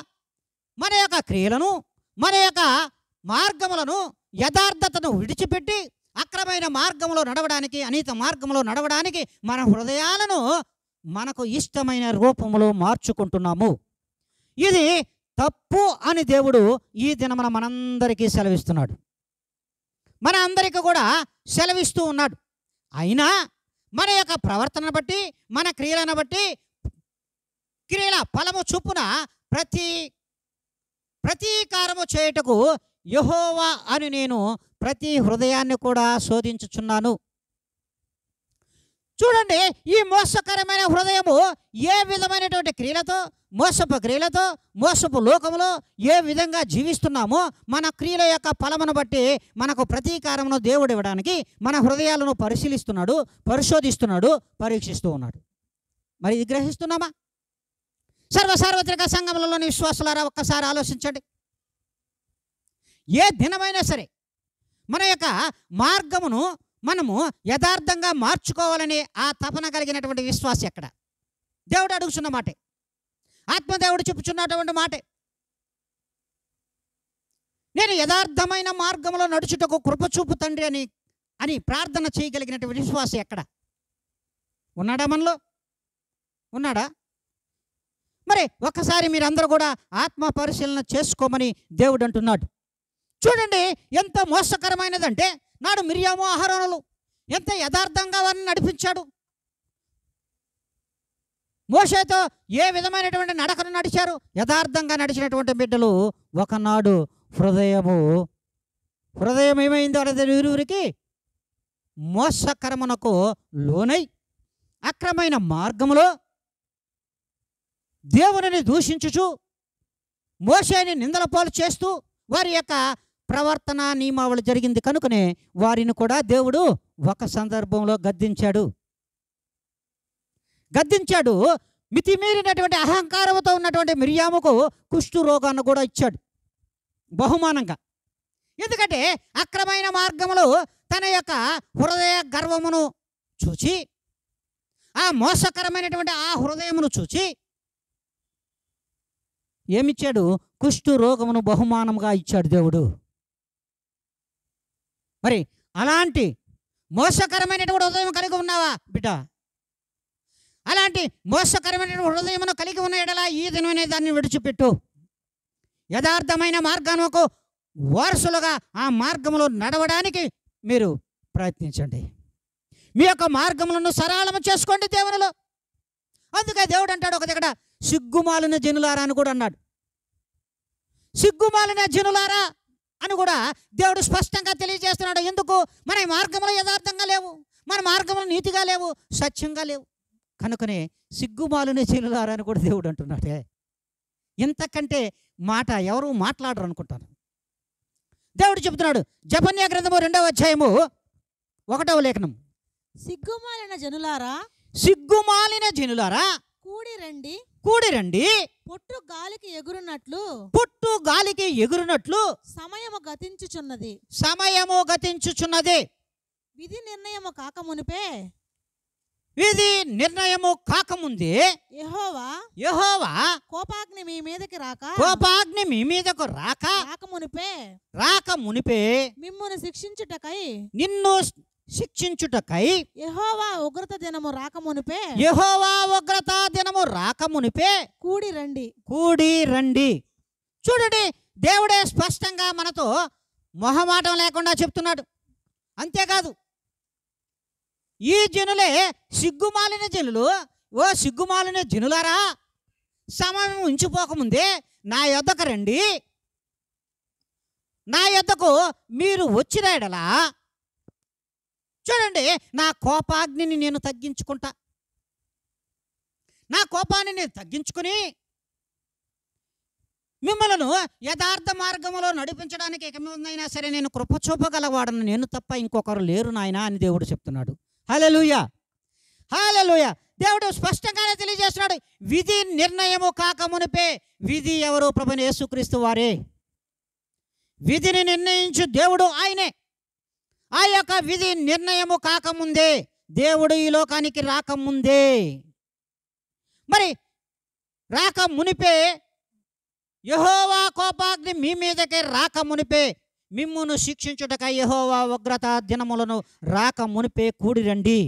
మన యొక్క క్రియలను, మన యొక్క మార్గములను, యథార్థతను విడిచిపెట్టి అక్రమైన మార్గంలో నడవడానికి, అనీత మార్గంలో నడవడానికి మన హృదయాలను మనకు ఇష్టమైన రూపంలో మార్చుకుంటున్నాము. ఇది తప్పు అని దేవుడు ఈ దినమున మనందరికీ సెలవిస్తున్నాడు. మన అందరికీ కూడా సెలవిస్తూ ఉన్నాడు. అయినా మన యొక్క ప్రవర్తనను బట్టి, మన క్రియలను బట్టి, క్రియల ఫలము చొప్పున ప్రతీకారము చేయుటకు యెహోవా అని నేను ప్రతి హృదయాన్ని కూడా శోధించుచున్నాను. చూడండి, ఈ మోసకరమైన హృదయము ఏ విధమైనటువంటి క్రియలతో, మోసపు క్రియలతో, మోసపు లోకములో ఏ విధంగా జీవిస్తున్నామో మన క్రియల యొక్క ఫలమును బట్టి మనకు ప్రతీకారమును దేవుడు ఇవ్వడానికి మన హృదయాలను పరిశీలిస్తున్నాడు, పరిశోధిస్తున్నాడు, పరీక్షిస్తూ ఉన్నాడు. మరి ఇది గ్రహిస్తున్నామా? సార్వత్రిక సంఘములలోని విశ్వాసులారా, ఒక్కసారి ఆలోచించండి. ఏ దినమైనా సరే మన యొక్క మార్గమును మనము యథార్థంగా మార్చుకోవాలని ఆ తపన కలిగినటువంటి విశ్వాసం ఎక్కడ? దేవుడు అడుగుతున్న మాటే, ఆత్మదేవుడు చెప్పుచున్నటువంటి మాటే. నేను యథార్థమైన మార్గంలో నడుచుటకు కృపచూపు తండ్రి అని ప్రార్థన చేయగలిగినటువంటి విశ్వాసం ఎక్కడ? ఉన్నాడా? మనలో ఉన్నాడా? మరి ఒక్కసారి మీరందరూ కూడా ఆత్మ పరిశీలన చేసుకోమని దేవుడు అంటున్నాడు. చూడండి, ఎంత మోసకరమైనదంటే నాడు మిరియాము, అహరోనులు ఎంత యథార్థంగా వారిని నడిపించాడు. మోషేతో ఏ విధమైనటువంటి నడకను నడిచారు. యథార్థంగా నడిచినటువంటి బిడ్డలు ఒకనాడు హృదయం ఏమైందో అనేది ఇరువురికి మోసకరమునకు లోనై అక్రమైన మార్గములో దేవునిని దూషించుచు, మోషేని నిందల పాలు చేస్తూ వారి యొక్క ప్రవర్తన నియమావళి జరిగింది. కనుకనే వారిని కూడా దేవుడు ఒక సందర్భంలో గద్దించాడు. మితిమీరినటువంటి అహంకారంతో ఉన్నటువంటి మిరియాముకు కుష్టు రోగాన్ని కూడా ఇచ్చాడు బహుమానంగా. ఎందుకంటే అక్రమైన మార్గములో తన యొక్క హృదయ గర్వమును చూచి, ఆ మోసకరమైనటువంటి ఆ హృదయమును చూచి ఏమిచ్చాడు? కుష్టు రోగమును బహుమానంగా ఇచ్చాడు దేవుడు. మరి అలాంటి మోసకరమైనటువంటి హృదయం కలిగి ఉన్నావా బిడ్డ? అలాంటి మోసకరమైనటువంటి హృదయమును కలిగి ఉన్న ఎడలా ఈ దినమనే దాన్ని విడిచిపెట్టు. యథార్థమైన మార్గముకు వారసులుగా ఆ మార్గములో నడవడానికి మీరు ప్రయత్నించండి. మీ యొక్క మార్గములను సరళము చేసుకోండి దేవునిలో. అందుకే దేవుడు అంటాడు ఒక దగ్గర, సిగ్గుమాలిన జనులారా అని కూడా అన్నాడు. సిగ్గుమాలిన జనులారా అని కూడా దేవుడు స్పష్టంగా తెలియజేస్తున్నాడు. ఎందుకు? మన మార్గంలో యథార్థంగా లేవు, మన మార్గంలో నీతిగా లేవు, సత్యంగా లేవు. కనుకనే సిగ్గుమాలిన జనులారా అని కూడా దేవుడు అంటున్నాడే. ఇంతకంటే మాట ఎవరు మాట్లాడరు అనుకుంటాను. దేవుడు చెబుతున్నాడు, జెఫన్యా గ్రంథము 2వ అధ్యాయము 1వ లేఖనం, సిగ్గుమాలిన జనులారా, సిగ్గుమాలిన జనులారా కూడి రండి, పొట్టు గాలికి ఎగురునట్లు సమయము గతించుచున్నది. విధి నిర్ణయము కాకముందే యెహోవా కోపాగ్ని మీ మీదకు రాక మునిపే నిన్ను శిక్షించుటకై యెహోవా ఉగ్రత దినము రాకమునిపే కూడి రండి. చూడండి, దేవుడే స్పష్టంగా మనతో మొహమాటం లేకుండా చెప్తున్నాడు. అంతేకాదు, ఈ జనులే సిగ్గుమాలిన జనులు. ఓ సిగ్గుమాలిన జనులారా, సమయం ఉంచిపోకముందే నా యొద్దకు రండి, నా యొద్దకు మీరు వచ్చిన ఎడలా చూడండి, నా కోపాగ్నిని నేను తగ్గించుకుంటా. నా కోపాన్ని నేను తగ్గించుకుని మిమ్మలను యథార్థ మార్గంలో నడిపించడానికి ఏకమైనా సరే నేను కృప చూపగలవాడను, నేను తప్ప ఇంకొకరు లేరు నాయనా అని దేవుడు చెప్తున్నాడు. హల్లెలూయా, హల్లెలూయా. దేవుడు స్పష్టంగానే తెలియజేస్తున్నాడు, విధి నిర్ణయము కాకమునిపే. విధి ఎవరు? ప్రభువైన యేసుక్రీస్తు వారే. విధిని నిర్ణయించు దేవుడు ఆయనే. ఆ యొక్క విధి నిర్ణయము కాకముందే, దేవుడు ఈ లోకానికి రాకముందే, మరి రాక మునిపే, యెహోవా కోపాగ్ని మీ మీదకే రాక మునిపే, మిమ్మును శిక్షించుటకై యెహోవా ఉగ్రత దినములను రాక మునిపే కూడి రండి.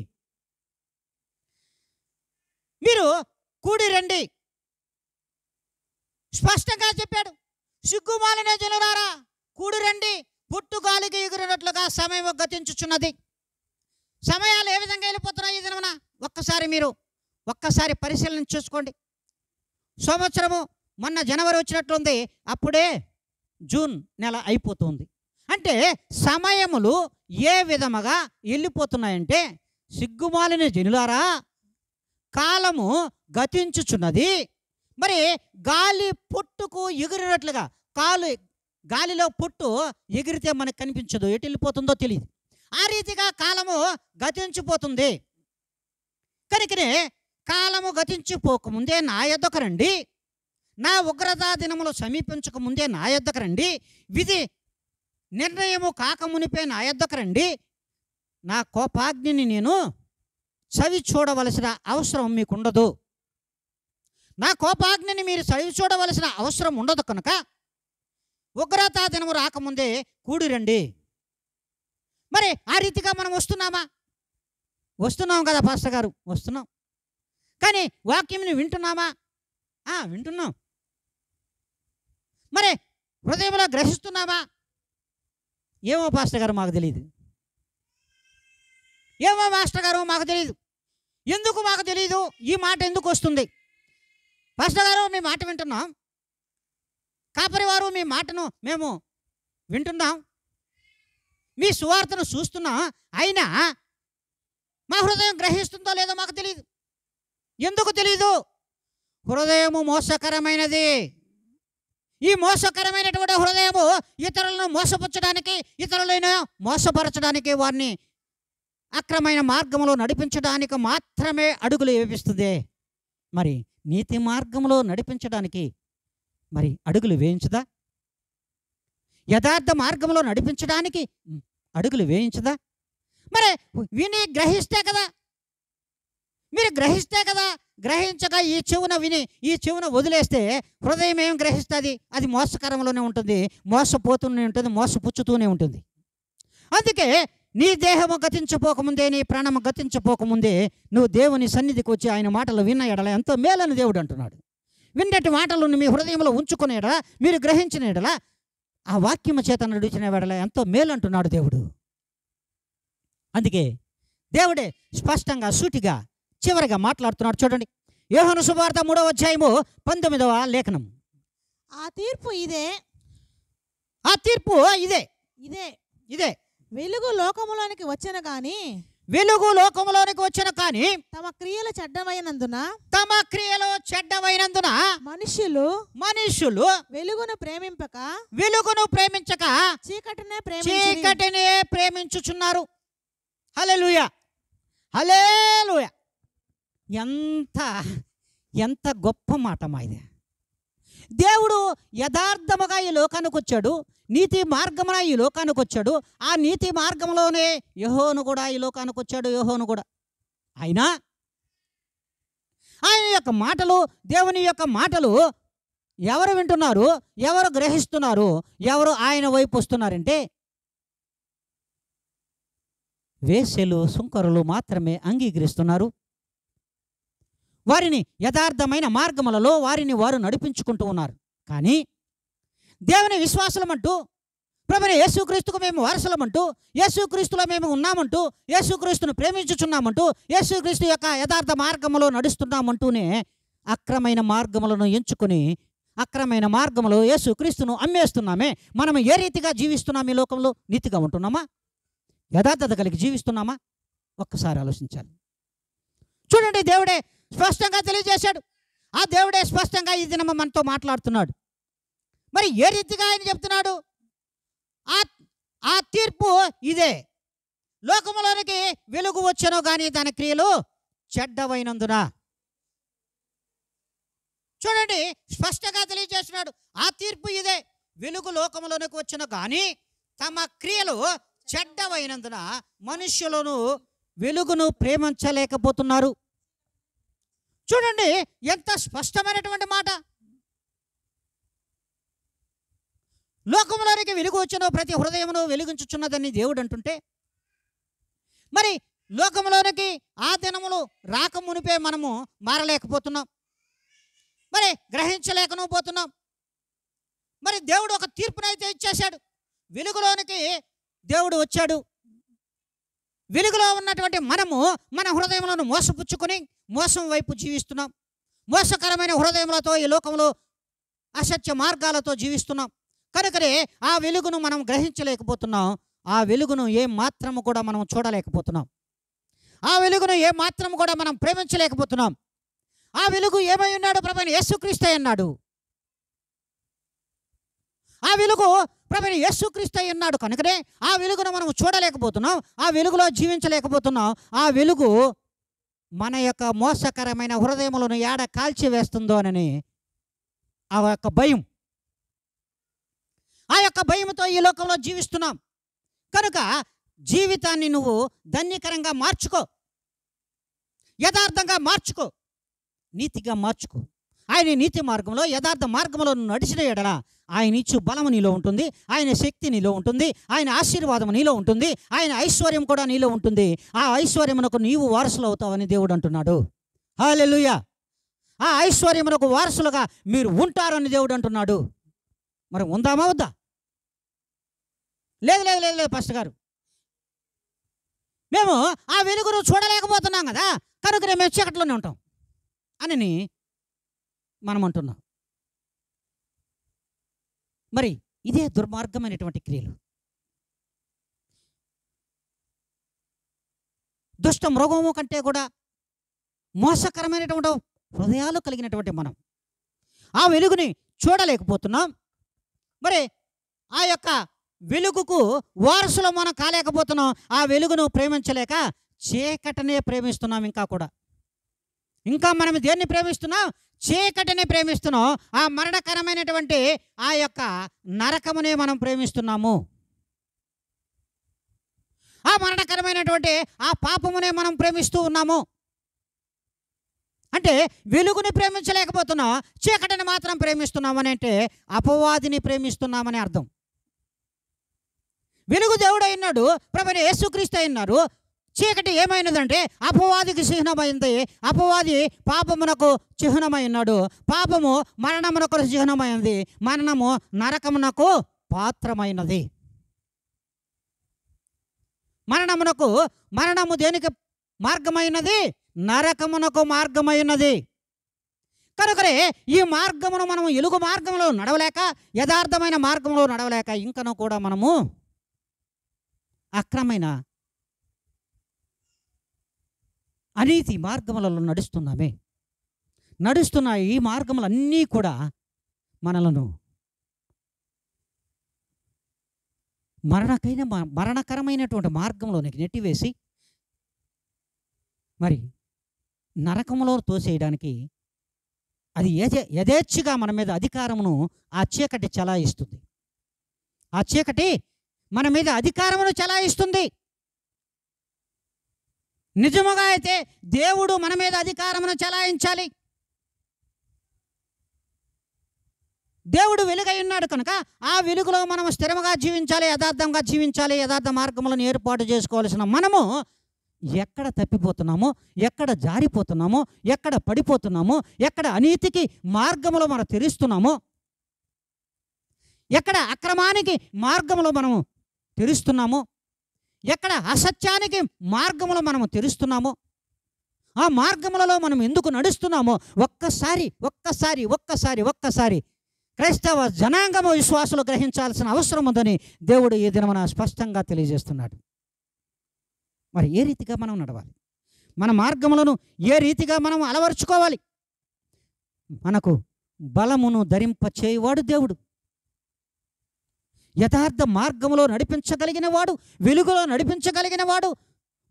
మీరు కూడి రండి. స్పష్టంగా చెప్పాడు, సిగ్గుమాలిన జనులారా కూడి రండి, పుట్టుగాలికి ఎగురినట్లుగా సమయం గతించుచున్నది. సమయాలు ఏ విధంగా వెళ్ళిపోతున్నాయి ఈ దినమున ఒక్కసారి పరిశీలన చూసుకోండి. సంవత్సరము మొన్న జనవరి వచ్చినట్లుంది, అప్పుడే జూన్ నెల అయిపోతుంది. అంటే సమయములు ఏ విధముగా వెళ్ళిపోతున్నాయంటే, సిగ్గుమాలిన జనులారా కాలము గతించుచున్నది. మరి గాలి పుట్టుకు ఎగిరినట్లుగా, గాలిలో పుట్టు ఎగిరితే మనకు కనిపించదు, ఎటు వెళ్ళిపోతుందో తెలియదు. ఆ రీతిగా కాలము గతించిపోతుంది. కనుకనే కాలము గతించిపోకముందే నా యొద్దకు రండి, నా ఉగ్రతా దినములు సమీపించకముందే నా యొద్దకు రండి, విధి నిర్ణయము కాకమునిపే నా యొద్దకు రండి. నా కోపాగ్నిని నేను చవి చూడవలసిన అవసరం మీకు ఉండదు. నా కోపాగ్నిని మీరు చవి చూడవలసిన అవసరం ఉండదు. కనుక ఉగ్రతా దినము రాకముందే కూడి రండి. మరి ఆ రీతిగా మనం వస్తున్నాం కదా పాస్టర్ గారు, వస్తున్నాం. కానీ వాక్యంని వింటున్నామా? వింటున్నాం. మరి హృదయంలో గ్రహిస్తున్నామా? ఏమో పాస్టర్ గారు మాకు తెలియదు. ఏమో మాస్టర్ గారు మాకు తెలియదు. ఎందుకు మాకు తెలియదు? ఈ మాట ఎందుకు వస్తుంది? పాస్టర్ గారు మీ మాట వింటున్నాం, కాపరి వారు మీ మాటను మేము వింటున్నాం, మీ సువార్తను చూస్తున్నాం, అయినా మా హృదయం గ్రహిస్తుందో లేదో మాకు తెలియదు. ఎందుకు తెలీదు? హృదయము మోసకరమైనది. ఈ మోసకరమైనటువంటి హృదయము ఇతరులను మోసపుచ్చడానికి, ఇతరులను మోసపరచడానికి, వారిని అక్రమైన మార్గంలో నడిపించడానికి మాత్రమే అడుగులు వేపిస్తుంది. మరి నీతి మార్గంలో నడిపించడానికి మరి అడుగులు వేయించదా? యథార్థ మార్గంలో నడిపించడానికి అడుగులు వేయించదా? మరి విని గ్రహిస్తే కదా, మీరు గ్రహిస్తే కదా. గ్రహించక ఈ చెవున విని ఈ చెవున వదిలేస్తే హృదయం ఏం గ్రహిస్తుంది? అది మోసకరంలోనే ఉంటుంది, మోసపోతూనే ఉంటుంది, మోసపుచ్చుతూనే ఉంటుంది. అందుకే నీ దేహము గతించిపోకముందే, నీ ప్రాణము గతించిపోకముందే నువ్వు దేవుని సన్నిధికి వచ్చి ఆయన మాటలు విన్న ఎడల ఎంతో మేలని దేవుడు అంటున్నాడు. విన్నటి మాటలను మీ హృదయంలో ఉంచుకునే ఎడల, మీరు గ్రహించిన ఎడల, ఆ వాక్యము చేత నడిచిన ఎడల ఎంతో మేలు అంటున్నాడు దేవుడు. అందుకే దేవుడే స్పష్టంగా సూటిగా చివరిగా మాట్లాడుతున్నాడు. చూడండి, యోహాను సువార్త 3వ అధ్యాయము 19వ లేఖనం. ఆ తీర్పు ఇదే, ఆ తీర్పు ఇదే ఇదే ఇదే వెలుగు లోకములోనికి వచ్చెను గాని, వెలుగు లోకములోనికి వచ్చెను కానీ తమ క్రియలు చెడ్డమైనందున, తమ క్రియలు చెడ్డమైనందున మనుష్యులు వెలుగును ప్రేమించక చీకటినే ప్రేమించుచున్నారు. హల్లెలూయా, హల్లెలూయా. ఎంత గొప్ప మాట మా ఇది. దేవుడు యథార్థముగా ఈ లోకానికి వచ్చాడు, నీతి మార్గమున ఈ లోకానికి వచ్చాడు. ఆ నీతి మార్గంలోనే యెహోను కూడా ఈ లోకానికి వచ్చాడు. యెహోను కూడా అయినా ఆయన యొక్క మాటలు, దేవుని యొక్క మాటలు ఎవరు వింటున్నారు, ఎవరు గ్రహిస్తున్నారు, ఎవరు ఆయన వైపు వస్తున్నారంటే వేశ్యలు, సుంకరులు మాత్రమే అంగీకరిస్తున్నారు. వారిని యథార్థమైన మార్గములలో వారిని వారు నడిపించుకుంటూ ఉన్నారు. కానీ దేవుని విశ్వాసులమంటూ, ప్రభువైన యేసుక్రీస్తుకు మేము వారసులమంటూ, యేసుక్రీస్తులో మేము ఉన్నామంటూ, యేసుక్రీస్తును ప్రేమించుచున్నామంటూ, యేసుక్రీస్తు యొక్క యథార్థ మార్గములో నడుస్తున్నామంటూనే అక్రమైన మార్గములను ఎంచుకొని అక్రమైన మార్గంలో యేసుక్రీస్తును అమ్మేస్తున్నామే. మనం ఏ రీతిగా జీవిస్తున్నాం? ఈ లోకంలో నీతిగా ఉంటున్నామా? యథార్థత కలిగి జీవిస్తున్నామా? ఒక్కసారి ఆలోచించాలి. చూడండి, దేవుడే స్పష్టంగా తెలియజేశాడు. ఆ దేవుడే స్పష్టంగా ఈ దినం మనతో మాట్లాడుతున్నాడు. మరి ఏ రీతిగా ఆయన చెప్తున్నాడు? ఆ తీర్పు ఇదే: లోకములోనికి వెలుగు వచ్చెను కానీ దాని క్రియలు చెడ్డవైనందున. చూడండి, స్పష్టంగా తెలియజేస్తున్నాడు. ఆ తీర్పు ఇదే: వెలుగు లోకములోనికి వచ్చెను కానీ తమ క్రియలు చెడ్డవైనందున మనుష్యులను వెలుగును ప్రేమించలేకపోతున్నారు. చూడండి, ఎంత స్పష్టమైనటువంటి మాట. లోకంలోనికి వెలుగు వచ్చిన ప్రతి హృదయమును వెలిగించుచున్నదని దేవుడు అంటుంటే, మరి లోకంలోనికి ఆ దినములు రాకమునిపే మనము మారలేకపోతున్నాం, మరి గ్రహించలేకను పోతున్నాం. మరి దేవుడు ఒక తీర్పునైతే ఇచ్చేశాడు. వెలుగులోనికి దేవుడు వచ్చాడు. వెలుగులో ఉన్నటువంటి మనము మన హృదయములను మోసపుచ్చుకొని మోసం వైపు జీవిస్తున్నాం. మోసకరమైన హృదయములతో ఈ లోకంలో అసత్య మార్గాలతో జీవిస్తున్నాం. కనుకనే ఆ వెలుగును మనం గ్రహించలేకపోతున్నాం. ఆ వెలుగును ఏ మాత్రము కూడా మనం చూడలేకపోతున్నాం. ఆ వెలుగును ఏ మాత్రము కూడా మనం ప్రేమించలేకపోతున్నాం. ఆ వెలుగు ఏమై ఉన్నాడు? ప్రభువైన యేసుక్రీస్తు అన్నాడు. ఆ వెలుగు ప్రభువైన యేసుక్రీస్తు అన్నాడు. కనుకనే ఆ వెలుగును మనం చూడలేకపోతున్నాం. ఆ వెలుగులో జీవించలేకపోతున్నాం. ఆ వెలుగు మన యొక్క మోసకరమైన హృదయములను ఏడ కాల్చివేస్తుందో అని ఆ యొక్క భయం, ఆ యొక్క భయంతో ఈ లోకంలో జీవిస్తున్నాం. కనుక జీవితాన్ని నువ్వు ధన్యకరంగా మార్చుకో, యథార్థంగా మార్చుకో, నీతిగా మార్చుకో. ఆయన నీతి మార్గంలో యథార్థ మార్గంలో నడిచిన ఎడల ఆయన ఇచ్చు బలము నీలో ఉంటుంది, ఆయన శక్తి నీలో ఉంటుంది, ఆయన ఆశీర్వాదం నీలో ఉంటుంది, ఆయన ఐశ్వర్యం కూడా నీలో ఉంటుంది. ఆ ఐశ్వర్యమునకు నీవు వారసులు అవుతావని దేవుడు అంటున్నాడు. హల్లెలూయా! ఆ ఐశ్వర్యమునకు వారసులుగా మీరు ఉంటారని దేవుడు అంటున్నాడు. మరి ఉందామా వద్దా? లేదు లేదు లేదు లేదు పాస్టర్ గారు, మేము ఆ వెలుగును చూడలేకపోతున్నాం కదా, కనుక మేము చీకట్లోనే ఉంటాం అని మనం అంటున్నాం. మరి ఇదే దుర్మార్గమైనటువంటి క్రియలు. దుష్ట మృగము కంటే కూడా మోసకరమైనటువంటి హృదయాలు కలిగినటువంటి మనం ఆ వెలుగుని చూడలేకపోతున్నాం. మరి ఆ యొక్క వెలుగుకు వారసులు మనం కాలేకపోతున్నాం. ఆ వెలుగును ప్రేమించలేక చీకటినే ప్రేమిస్తున్నాం. ఇంకా మనం దేన్ని ప్రేమిస్తున్నాం? చీకటిని ప్రేమిస్తున్నాం. ఆ మరణకరమైనటువంటి ఆ యొక్క నరకమునే మనం ప్రేమిస్తున్నాము. ఆ మరణకరమైనటువంటి ఆ పాపమునే మనం ప్రేమిస్తూ ఉన్నాము. అంటే వెలుగుని ప్రేమించలేకపోతున్నాం, చీకటిని మాత్రం ప్రేమిస్తున్నామని అంటే అపవాదిని ప్రేమిస్తున్నామని అర్థం. వెలుగు దేవుడు అయినాడు, ప్రభువైన యేసుక్రీస్తు అయినారు. చీకటి ఏమైనదంటే అపవాదికి చిహ్నమైంది. అపవాది పాపమునకు చిహ్నమైనాడు. పాపము మరణమునకు చిహ్నమైంది. మరణము నరకమునకు పాత్రమైనది. మరణము దేనికి మార్గమైనది? నరకమునకు మార్గమైనది. కనుకనే ఈ మార్గమును మనము ఎలుగు మార్గంలో నడవలేక, యథార్థమైన మార్గంలో నడవలేక ఇంకనూ కూడా మనము అక్రమైన అనీతి మార్గములలో నడుస్తున్న ఈ మార్గములన్నీ కూడా మనలను మరణకరమైనటువంటి మార్గంలోనికి నెట్టివేసి మరి నరకములో తోసేయడానికి అది యథేచ్ఛగా మన మీద అధికారమును ఆ చీకటి చలాయిస్తుంది. ఆ చీకటి మన మీద అధికారమును చలాయిస్తుంది. నిజముగా అయితే దేవుడు మన మీద అధికారమును చలాయించాలి. దేవుడు వెలుగై ఉన్నాడు కనుక ఆ వెలుగులో మనం స్థిరముగా జీవించాలి, యథార్థంగా జీవించాలి. యథార్థ మార్గములను ఏర్పాటు చేసుకోవాల్సిన మనము ఎక్కడ తప్పిపోతున్నామో, ఎక్కడ జారిపోతున్నామో, ఎక్కడ పడిపోతున్నామో, ఎక్కడ అనీతికి మార్గములో మనం తెరుస్తున్నామో, ఎక్కడ అక్రమానికి మార్గములో మనము తెరుస్తున్నామో, ఎక్కడ అసత్యానికి మార్గములో మనము తెరుస్తున్నామో, ఆ మార్గములలో మనం ఎందుకు నడుస్తున్నామో ఒక్కసారి క్రైస్తవ జనాంగము విశ్వాసులు గ్రహించాల్సిన అవసరం ఉందని దేవుడు ఈ దినమున స్పష్టంగా తెలియజేస్తున్నాడు. మరి ఏ రీతిగా మనం నడవాలి? మన మార్గములను ఏ రీతిగా మనం అలవరుచుకోవాలి? మనకు బలమును ధరింపచేయువాడు దేవుడు. యథార్థ మార్గములో నడిపించగలిగిన వాడు, వెలుగులో నడిపించగలిగిన వాడు,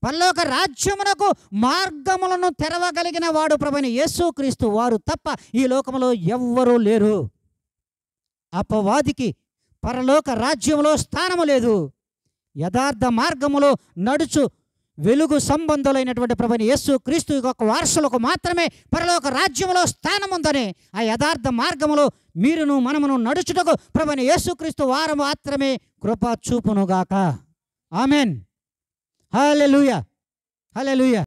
పరలోక రాజ్యమునకు మార్గములను తెరవగలిగిన వాడు ప్రభువైన యేసుక్రీస్తు వారు తప్ప ఈ లోకములో ఎవ్వరూ లేరు. అపవాదికి పరలోక రాజ్యములో స్థానము లేదు. యథార్థ మార్గములో నడుచు వెలుగు సంబంధులైనటువంటి ప్రభువైన యేసుక్రీస్తు యొక్క వారసులకు మాత్రమే పరలోక రాజ్యములో స్థానం ఉందని, ఆ యథార్థ మార్గములో మీరును మనమును నడుచుటకు ప్రభువైన యేసుక్రీస్తు వారు మాత్రమే కృప చూపునుగాక. ఆమెన్. హల్లెలూయా, హల్లెలూయా.